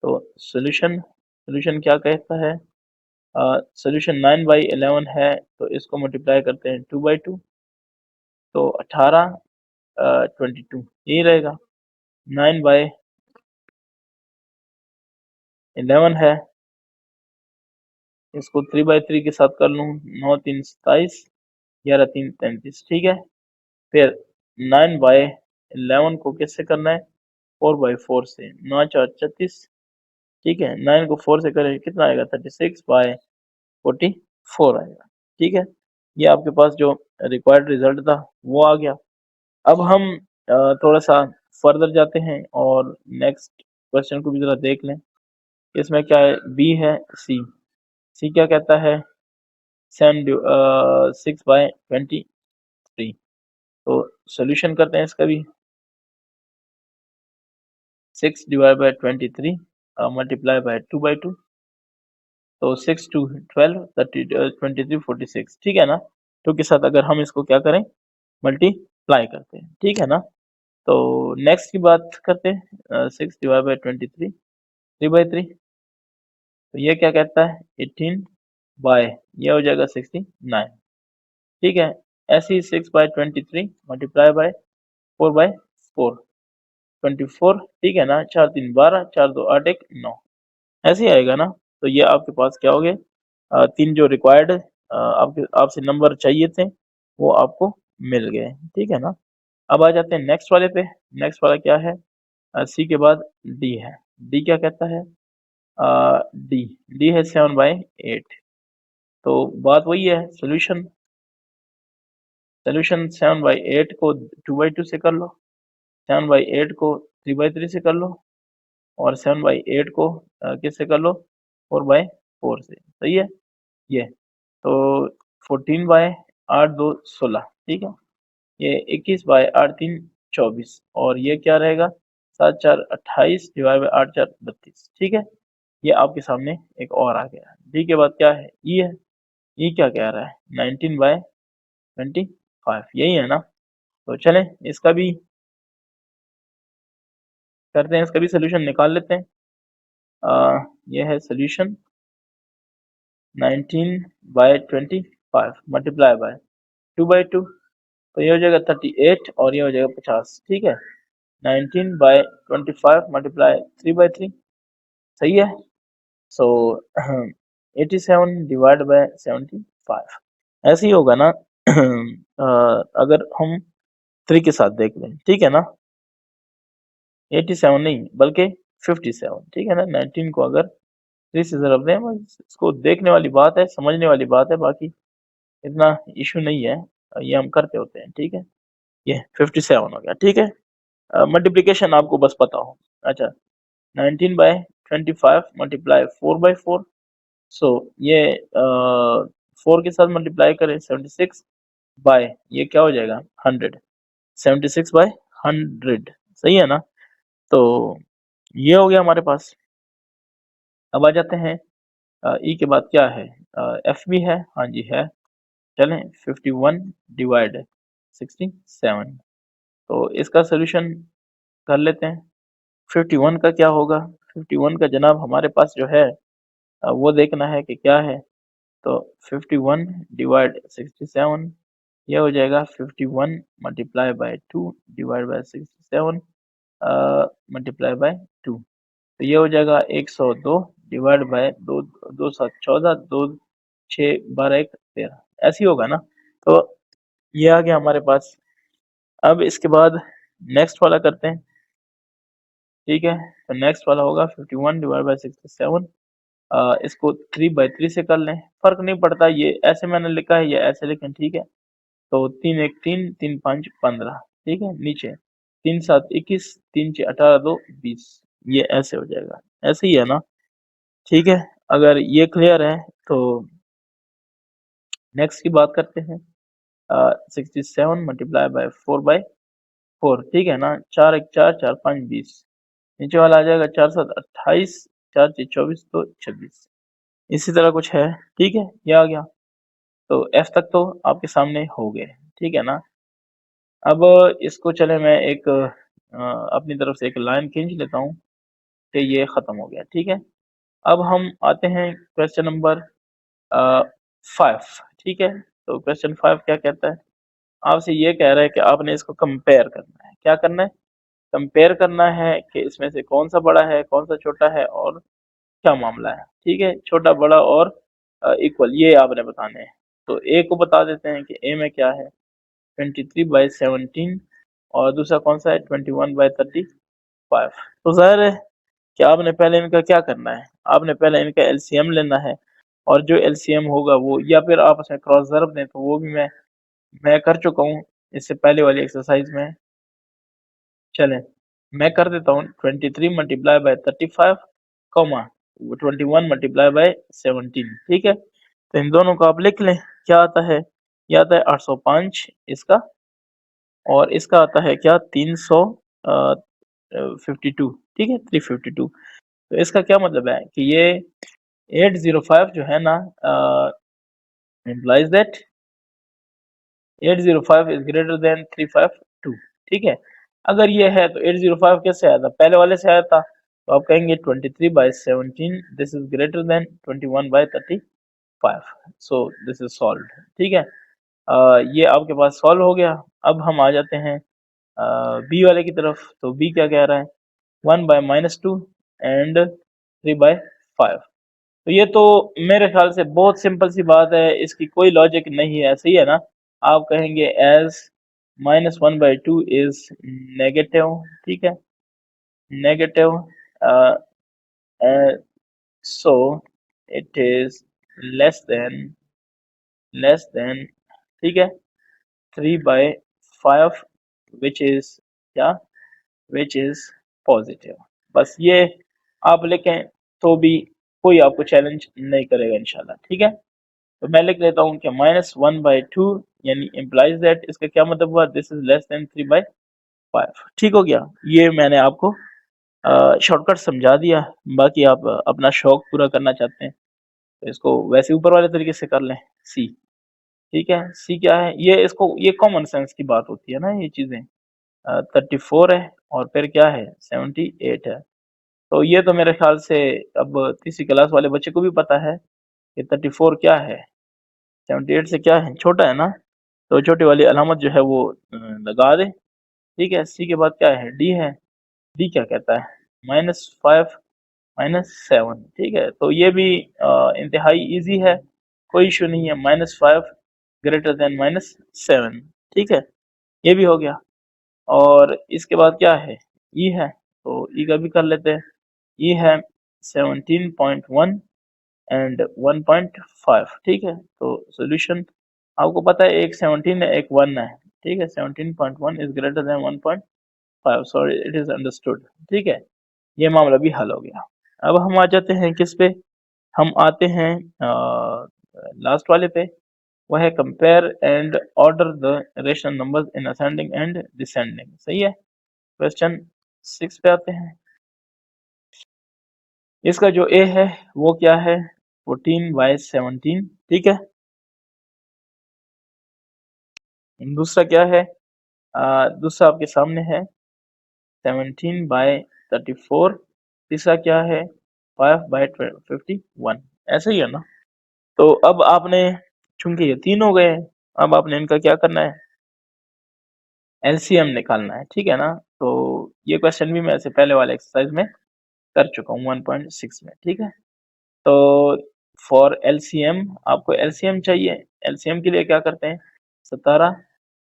तो सोल्यूशन क्या कहता है, सोल्यूशन 9/11 है, तो इसको मल्टीप्लाई करते हैं 2/2, तो 18 22 यही रहेगा। 9/11 है, इसको 3/3 के साथ कर लूँ, 9 3 27, 11 3 33। ठीक है। फिर 9/11 को किससे करना है, 4/4 से, 9 4 36। ठीक है। 9 को 4 से करें कितना आएगा, 36/44 आएगा। ठीक है। ये आपके पास जो रिक्वायर्ड रिजल्ट था वो आ गया। अब हम थोड़ा सा फर्दर जाते हैं और नेक्स्ट क्वेश्चन को भी जरा देख लें। इसमें क्या है, बी है, सी क्या कहता है, 6/23। तो सोल्यूशन करते हैं इसका भी। 6/23 मल्टीप्लाई बाय 2/2, तो 6 2 12, 30 23 46। ठीक है ना। टू के साथ अगर हम इसको क्या करें, मल्टीप्लाई करते हैं। ठीक है ना। तो नेक्स्ट की बात करते हैं, 6/23, 3/3। तो ये क्या कहता है, 18 बाय, ये हो जाएगा 69। ठीक है। ऐसे ही 6/23 मल्टीप्लाई बाय 4/4, 24। ठीक है ना। 4 3 12, 4 2 8 1 9, ऐसे ही आएगा ना। तो ये आपके पास क्या हो गए, 3 जो रिक्वायर्ड आपसे नंबर चाहिए थे वो आपको मिल गए। ठीक है ना। अब आ जाते हैं नेक्स्ट वाले पे। नेक्स्ट वाला क्या है, सी के बाद डी है। डी क्या कहता है, डी डी है 7/8। तो बात वही है, सोल्यूशन 7/8 को 2/2 से कर लो, 7/8 को 3/3 से कर लो, और 7/8 को किससे कर लो, 4/4 से। सही है। ये तो 14/8 2 16। ठीक है। ये 21/8 3 24, और ये क्या रहेगा, 7 4 28 डिवाइड बाय 8 4 32। ठीक है। ये आपके सामने एक और आ गया। डी के बाद क्या है, ई है। ई क्या कह रहा है, 19/25, यही है ना। तो चलें इसका भी करते हैं, इसका भी सोल्यूशन निकाल लेते हैं। ये है सोल्यूशन 19/25 मल्टीप्लाई बाय 2/2, तो ये हो जाएगा 38 और ये हो जाएगा 50। ठीक है। 19/25 मल्टीप्लाई 3/3, सही है। सो 87 डिवाइड बाय 75, ऐसे ही होगा ना। अगर हम 3 के साथ देख लें, ठीक है ना, 87 नहीं बल्कि 57। ठीक है ना। 19 को अगर 3 से ज़रब दें, बस इसको देखने वाली बात है, समझने वाली बात है, बाकी इतना इशू नहीं है, ये हम करते होते हैं। ठीक है। ये 57 हो गया। ठीक है। मल्टीप्लिकेशन आपको बस पता हो। अच्छा, 19/25 मल्टीप्लाई 4/4। सो ये 4 के साथ मल्टीप्लाई करें 76 बाय, ये क्या हो जाएगा 100, 76/100। सही है ना। तो ये हो गया हमारे पास। अब आ जाते हैं ई के बाद क्या है, एफ भी है, हाँ जी है। चलें 51 डिवाइड 67, तो इसका सोल्यूशन कर लेते हैं। 51 का क्या होगा, 51 का जनाब हमारे पास जो है वो देखना है कि क्या है। तो 51 डिवाइड 67, ये हो जाएगा 51 multiply by 2 divide by 67 multiply by 2, तो ये हो जाएगा 102 डिवाइड बाय 2, 2 7 14, 2 6 12 1 13, ऐसे ही होगा ना। तो ये आ गया हमारे पास। अब इसके बाद नेक्स्ट वाला करते हैं, ठीक है। तो नेक्स्ट वाला होगा 51 डिवाइड बाय 67, इसको 3/3 से कर लें, फर्क नहीं पड़ता ये ऐसे मैंने लिखा है या ऐसे लिखें, ठीक है। तो 3 1 3, 3 5 15, ठीक है। नीचे 3 7 21, 3 6 18, 2 20, ये ऐसे हो जाएगा, ऐसे ही है ना, ठीक है। अगर ये क्लियर है तो नेक्स्ट की बात करते हैं। 67 मल्टीप्लाई बाय 4/4, ठीक है ना। 4 1 4, 4 5 20, नीचे वाला आ जाएगा 4 7 28, 4 6 24, तो 26, इसी तरह कुछ है, ठीक है। ये आ गया। तो एफ तक तो आपके सामने हो गए, ठीक है ना। अब इसको चले मैं एक अपनी तरफ से एक लाइन खींच लेता हूँ कि ये खत्म हो गया, ठीक है। अब हम आते हैं क्वेश्चन नंबर 5, ठीक है। तो क्वेश्चन 5 क्या कहता है, आपसे ये कह रहा है कि आपने इसको कंपेयर करना है। क्या करना है, कंपेयर करना है कि इसमें से कौन सा बड़ा है कौन सा छोटा है और क्या मामला है, ठीक है। छोटा बड़ा और इक्वल, ये आपने बताने हैं। तो ए को बता देते हैं कि ए में क्या है, 23/17, और दूसरा कौन सा है 21/35। तो जाहिर है कि आपने पहले इनका क्या करना है, आपने पहले इनका एलसीएम लेना है, और जो एलसीएम होगा वो, या फिर आप उसमें क्रॉस ज़र्ब दें, तो वो भी मैं कर चुका हूँ इससे पहले वाली एक्सरसाइज में। चलें मैं कर देता हूँ, 23 multiply by 35 comma 21 multiply by 17, ठीक है। तो इन दोनों को आप लिख लें, क्या आता है, ये आता है 805 इसका, और इसका आता है क्या 352, ठीक है 352। तो इसका क्या मतलब है कि ये 805 जो है ना, implies that 805 is greater than 352, ठीक है। अगर ये है तो 805 कैसे आया था, पहले वाले से आया था, तो आप कहेंगे 23/17 this is greater than 21/35, so this is solve, ठीक है। ये आपके पास सॉल्व हो गया। अब हम आ जाते हैं बी वाले की तरफ। तो बी क्या कह रहा है, 1/-2 एंड 3/5। तो ये तो मेरे ख्याल से बहुत सिंपल सी बात है, इसकी कोई लॉजिक नहीं है, सही है ना। आप कहेंगे एज -1/2 इज नेगेटिव, ठीक है, negative, so it is less than, ठीक है, 3/5 विच इज क्या, विच इज पॉजिटिव। बस ये आप लिखें तो भी कोई आपको चैलेंज नहीं करेगा इंशाल्लाह, ठीक है। तो मैं लिख लेता हूँ कि -1/2 यानी इम्प्लाइज दैट, इसका क्या मतलब हुआ, दिस इज लेस देन 3/5, ठीक हो गया। ये मैंने आपको शॉर्टकट समझा दिया। बाकी आप अपना शौक पूरा करना चाहते हैं तो इसको वैसे ऊपर वाले तरीके से कर लें, सी, ठीक है। सी क्या है, ये इसको ये कॉमन सेंस की बात होती है ना, ये चीज़ें। 34 है और फिर क्या है 78 है। तो ये तो मेरे ख्याल से अब तीसरी क्लास वाले बच्चे को भी पता है कि 34 क्या है, 78 से क्या है, छोटा है ना। तो छोटी वाली अलामत जो है वो लगा दें, ठीक है। सी के बाद क्या है, डी है। डी क्या कहता है, -5 -7, ठीक है। तो ये भी इंतहाई इजी है, कोई इशू नहीं है, -5 ग्रेटर देन -7, ठीक है। ये भी हो गया। और इसके बाद क्या है, ई है, तो ई का भी कर लेते हैं। ई है 17.1 एंड 1.5, ठीक है। तो सॉल्यूशन आपको पता है, एक 17 है एक 1 है, ठीक है। 17.1 is greater than 1.5, sorry it is understood, ठीक है। ये मामला भी हल हो गया। अब हम आ जाते हैं किस पे, हम आते हैं लास्ट वाले पे, वह है compare and order the rational numbers in ascending and descending, सही है। क्वेश्चन 6 पे आते हैं। इसका जो ए है वो क्या है 14/17, ठीक है। दूसरा क्या है, दूसरा आपके सामने है 17/34। तीसरा क्या है 5/51। ऐसे ही है ना। तो अब आपने, चूंकि ये तीन हो गए, अब आपने इनका क्या करना है, एलसीएम निकालना है, ठीक है ना। तो ये क्वेश्चन भी मैं ऐसे पहले वाले एक्सरसाइज में कर चुका हूँ 1.6 में, ठीक है। तो फॉर एलसीएम, आपको एलसीएम चाहिए। एलसीएम के लिए क्या करते हैं, 17,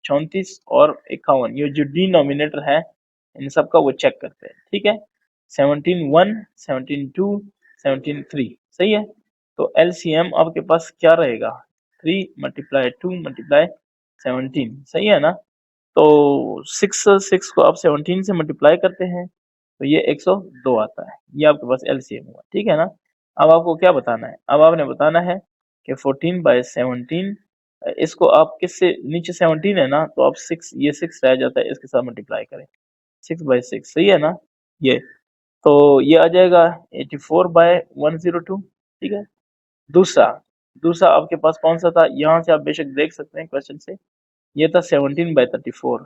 34 और 51, ये जो डिनोमिनेटर है इन सबका वो चेक करते हैं, ठीक है। 17 1, 17 2, 17 3, सही है। तो एलसीएम आपके पास क्या रहेगा, 3 × 2 × 17, सही है ना। तो 6 को आप 17 से मल्टीप्लाई करते हैं तो ये 102 आता है। ये आपके पास एलसीएम हुआ, ठीक है ना। अब आपको क्या बताना है, अब आपने बताना है कि 14/17, इसको आप किससे, नीचे 17 है ना, तो आप 6, ये 6 रह जाता है, इसके साथ मल्टीप्लाई करें, 6/6, सही है ना। ये तो ये आ जाएगा 84/102, ठीक है। दूसरा दूसरा आपके पास कौन सा था, यहाँ से आप बेशक देख सकते हैं क्वेश्चन से, ये था 17/34,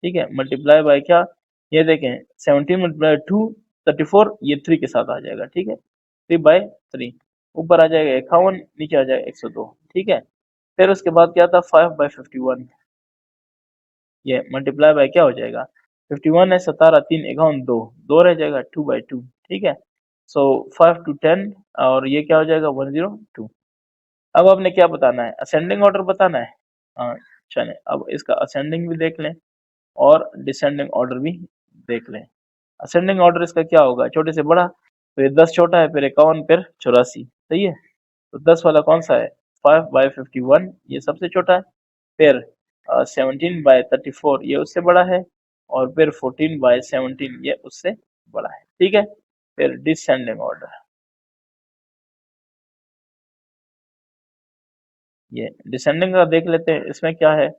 ठीक है। मल्टीप्लाई बाय क्या, ये देखें 17 × 2 34, ये 3 के साथ आ जाएगा, ठीक है। 3/3, ऊपर आ जाएगा 51, नीचे आ जाएगा 102, ठीक है। फिर उसके बाद क्या था 5/51, ये मल्टीप्लाई बाय क्या हो जाएगा, 51 है 17, 3 51, 2 2 रह जाएगा 2/2, ठीक है। सो 5 to 10, और ये क्या हो जाएगा 102। अब आपने क्या बताना है, असेंडिंग ऑर्डर बताना है। हाँ, चले अब इसका असेंडिंग भी देख लें और डिसेंडिंग ऑर्डर भी देख लें। असेंडिंग ऑर्डर इसका क्या होगा, छोटे से बड़ा, तो ये 10 छोटा है, फिर 51, फिर 84, सही है। तो 10 वाला कौन सा है, 5/51, ये सबसे छोटा है। फिर 17/34, ये उससे बड़ा है। और फिर 14/17, ये उससे बड़ा है, ठीक है। फिर डिसेंडिंग ऑर्डर, ये डिसेंडिंग का देख लेते हैं, इसमें क्या है,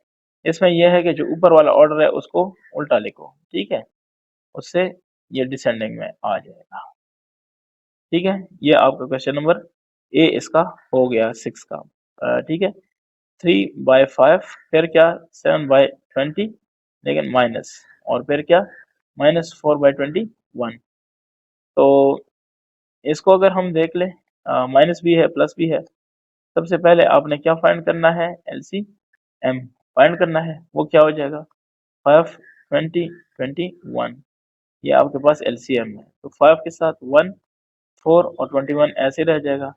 इसमें यह है कि जो ऊपर वाला ऑर्डर है उसको उल्टा लिखो, ठीक है, उससे ये डिसेंडिंग में आ जाएगा, ठीक है। ये आपका क्वेश्चन नंबर ए इसका हो गया 6 का, ठीक है। 3/5, फिर क्या 7/20, लेकिन माइनस, और फिर क्या -4/21। तो इसको अगर हम देख लें, माइनस भी है प्लस भी है। सबसे पहले आपने क्या फाइंड करना है, एलसीएम फाइंड करना है। वो क्या हो जाएगा 5, 20, 21, ये आपके पास एलसीएम है। तो 5 के साथ 1, 4 और 21 ऐसे रह जाएगा।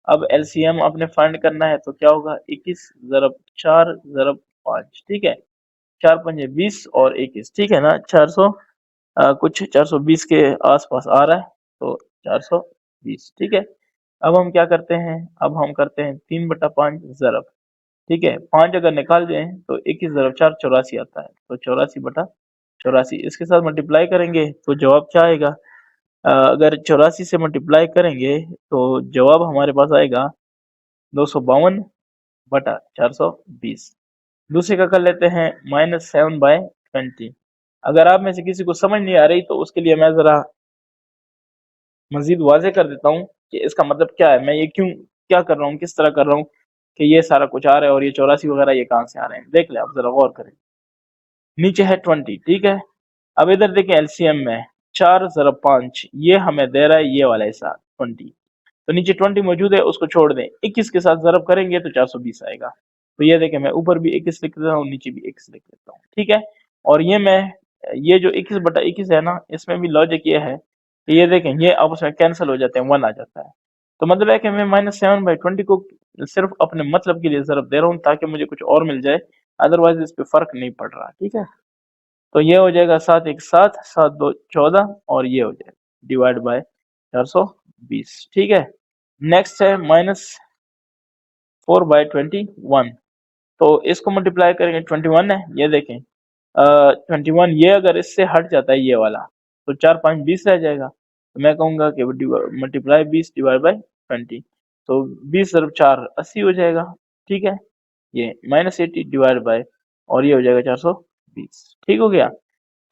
अब एलसीएम आपने फाइंड करना है, तो क्या होगा 21 ज़रब 4 ज़रब 5, ठीक है। 4 पंजे 20 और 21, ठीक है ना। 400 कुछ 420 के आसपास आ रहा है, तो 420, ठीक है। अब हम क्या करते हैं, अब हम करते हैं 3/5 ज़रब, ठीक है। 5 अगर निकाल दें तो 21 ज़रब 4 84 आता है, तो 84/84, इसके साथ मल्टीप्लाई करेंगे तो जवाब क्या आएगा, अगर 84 से मल्टीप्लाई करेंगे तो जवाब हमारे पास आएगा 252/420। दूसरे का कर लेते हैं -7/20। अगर आप में से किसी को समझ नहीं आ रही तो उसके लिए मैं ज़रा मज़ीद वाज़ेह कर देता हूँ कि इसका मतलब क्या है, मैं ये क्यों क्या कर रहा हूँ, किस तरह कर रहा हूँ कि ये सारा कुछ आ रहा है और ये 84 वगैरह ये कहाँ से आ रहे हैं। देख लें आप, ज़रा गौर करें। नीचे है 20, ठीक है। अब इधर देखें एलसीएम में 4 ज़रब 5, ये हमें दे रहा है ये वाला हिस्सा 20। तो नीचे 20 मौजूद है, उसको छोड़ दें, 21 के साथ ज़रब करेंगे तो 420 आएगा। तो ये देखें, मैं ऊपर भी 21 लिख देता हूँ, नीचे भी 21 लिख देता हूँ, ठीक है। और ये मैं, ये जो 21/21 है ना, इसमें भी लॉजिक ये है कि ये देखें ये आपस में कैंसिल हो जाते हैं, 1 आ जाता है। तो मतलब है कि मैं -7/20 को सिर्फ अपने मतलब के लिए ज़रब दे रहा हूँ ताकि मुझे कुछ और मिल जाए, अदरवाइज इस पे फ़र्क नहीं पड़ रहा, ठीक है। तो ये हो जाएगा 7 1 7, 7 2 14, और ये हो जाएगा डिवाइड बाय 420, ठीक है। नेक्स्ट है -4/21। तो इसको मल्टीप्लाई करेंगे, 21 है, ये देखें 21, ये अगर इससे हट जाता है ये वाला तो 4 5 20 रह जाएगा। तो मैं कहूँगा कि मल्टीप्लाई 20 डिवाइड बाय 20, तो 20 ज़रब 4 80 हो जाएगा, ठीक है। ये -80 डिवाइड बाय, और ये हो जाएगा 420, ठीक हो गया।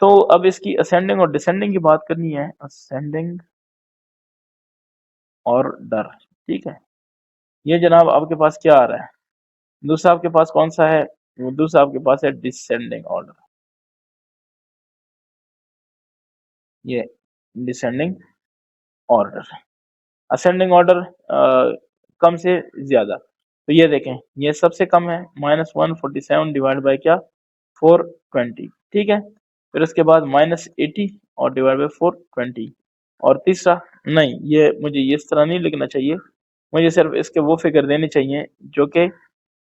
तो अब इसकी असेंडिंग और डिसेंडिंग की बात करनी है। असेंडिंग और डर। ठीक है, ये जनाब आपके पास क्या आ रहा है। दूसरा आपके पास कौन सा है, वो दूसरा आपके पास है डिसेंडिंग ऑर्डर। ये डिसेंडिंग ऑर्डर, असेंडिंग ऑर्डर कम से ज्यादा। तो ये देखें, ये सबसे कम है -147 डिवाइड बाय क्या, 420। ठीक है, फिर उसके बाद -80 और डिवाइड बाय 420। और तीसरा, नहीं ये मुझे इस तरह नहीं लिखना चाहिए, मुझे सिर्फ इसके वो फिगर देने चाहिए जो कि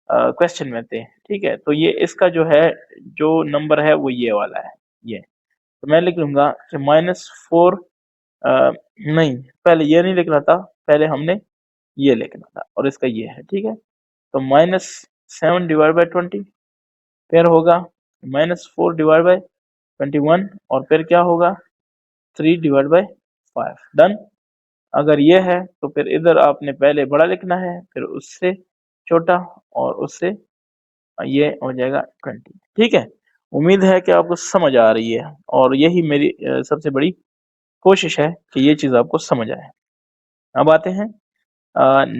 क्वेश्चन में थे। ठीक है, तो ये इसका जो है, जो नंबर है वो ये वाला है। ये तो मैं लिख लूंगा कि -4, नहीं पहले ये नहीं लिखना था, पहले हमने ये लिखना था और इसका ये है। ठीक है, तो -7 डिवाइड बाय 20, फिर होगा -4 डिवाइड बाय 21, और फिर क्या होगा 3 डिवाइड बाय 5। डन। अगर ये है तो फिर इधर आपने पहले बड़ा लिखना है, फिर उससे छोटा, और उससे ये हो जाएगा 20। ठीक है, उम्मीद है कि आपको समझ आ रही है, और यही मेरी सबसे बड़ी कोशिश है कि ये चीज़ आपको समझ आए। अब आते हैं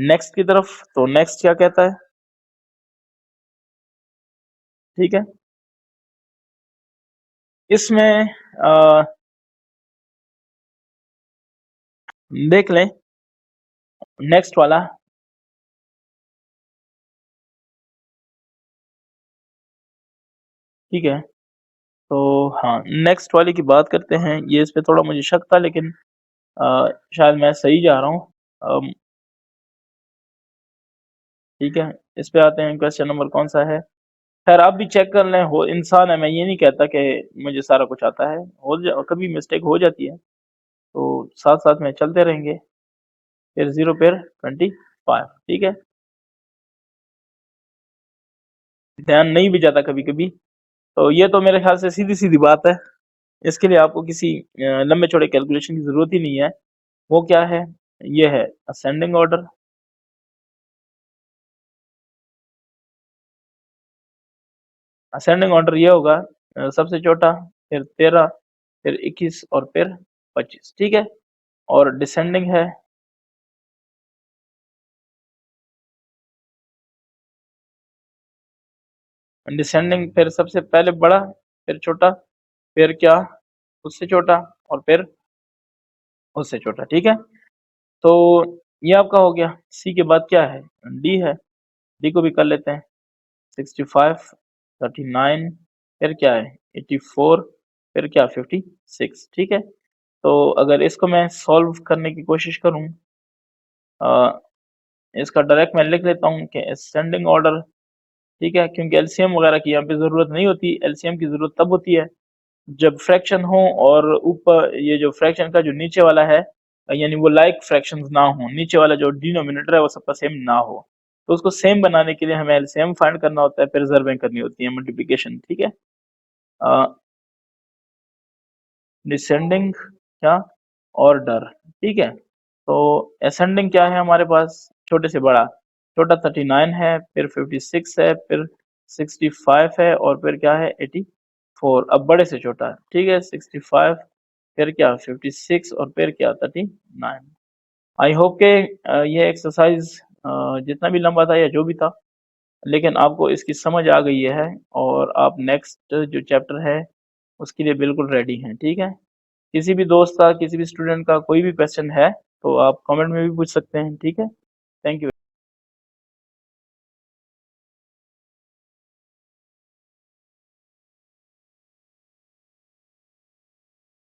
नेक्स्ट की तरफ। तो नेक्स्ट क्या कहता है। ठीक है, इसमें देख लें नेक्स्ट वाला। ठीक है, तो हाँ नेक्स्ट वाले की बात करते हैं। ये इस पे थोड़ा मुझे शक था, लेकिन शायद मैं सही जा रहा हूँ। ठीक है, इस पे आते हैं। क्वेश्चन नंबर कौन सा है, खैर आप भी चेक कर लें। हो इंसान है, मैं ये नहीं कहता कि मुझे सारा कुछ आता है, कभी मिस्टेक हो जाती है, तो साथ साथ में चलते रहेंगे। फिर 0 फिर 25। ठीक है, ध्यान नहीं भी जाता कभी कभी, तो ये तो मेरे ख्याल से सीधी सीधी बात है। इसके लिए आपको किसी लंबे चौड़े कैलकुलेशन की जरूरत ही नहीं है। वो क्या है, ये है असेंडिंग ऑर्डर। असेंडिंग ऑर्डर ये होगा सबसे छोटा, फिर 13, फिर 21 और फिर 25। ठीक है, और डिसेंडिंग है, डिसेंडिंग फिर सबसे पहले बड़ा, फिर छोटा, फिर क्या उससे छोटा, और फिर उससे छोटा। ठीक है, तो ये आपका हो गया। सी के बाद क्या है, डी है। डी को भी कर लेते हैं। 65, 39, फिर क्या है 84, फिर क्या 56। ठीक है, तो अगर इसको मैं सॉल्व करने की कोशिश करूं, इसका डायरेक्ट मैं लिख लेता हूं कि असेंडिंग ऑर्डर। ठीक है, क्योंकि एलसीएम वगैरह की यहाँ पे ज़रूरत नहीं होती। एलसीएम की ज़रूरत तब होती है जब फ्रैक्शन हो, और ऊपर ये जो फ्रैक्शन का जो नीचे वाला है, यानी वो लाइक फ्रैक्शंस ना हो, नीचे वाला जो डिनोमिनेटर है वो सबका सेम ना हो। तो उसको सेम बनाने के लिए हमें एलसीएम फाइंड करना होता है, फिर रिजर्विंग करनी होती है, मल्टीप्लिकेशन। ठीक है, डिसेंडिंग क्या, ऑर्डर। ठीक है, तो असेंडिंग क्या है हमारे पास, छोटे से बड़ा। छोटा 39 है, फिर 56 है, फिर 65 है, और फिर क्या है 84। अब बड़े से छोटा। ठीक है, 65, फिर क्या 56, और फिर क्या 39। आई होप के ये एक्सरसाइज जितना भी लंबा था या जो भी था, लेकिन आपको इसकी समझ आ गई है, और आप नेक्स्ट जो चैप्टर है उसके लिए बिल्कुल रेडी हैं। ठीक है, किसी भी दोस्त का, किसी भी स्टूडेंट का कोई भी क्वेश्चन है तो आप कमेंट में भी पूछ सकते हैं। ठीक है, थैंक यू।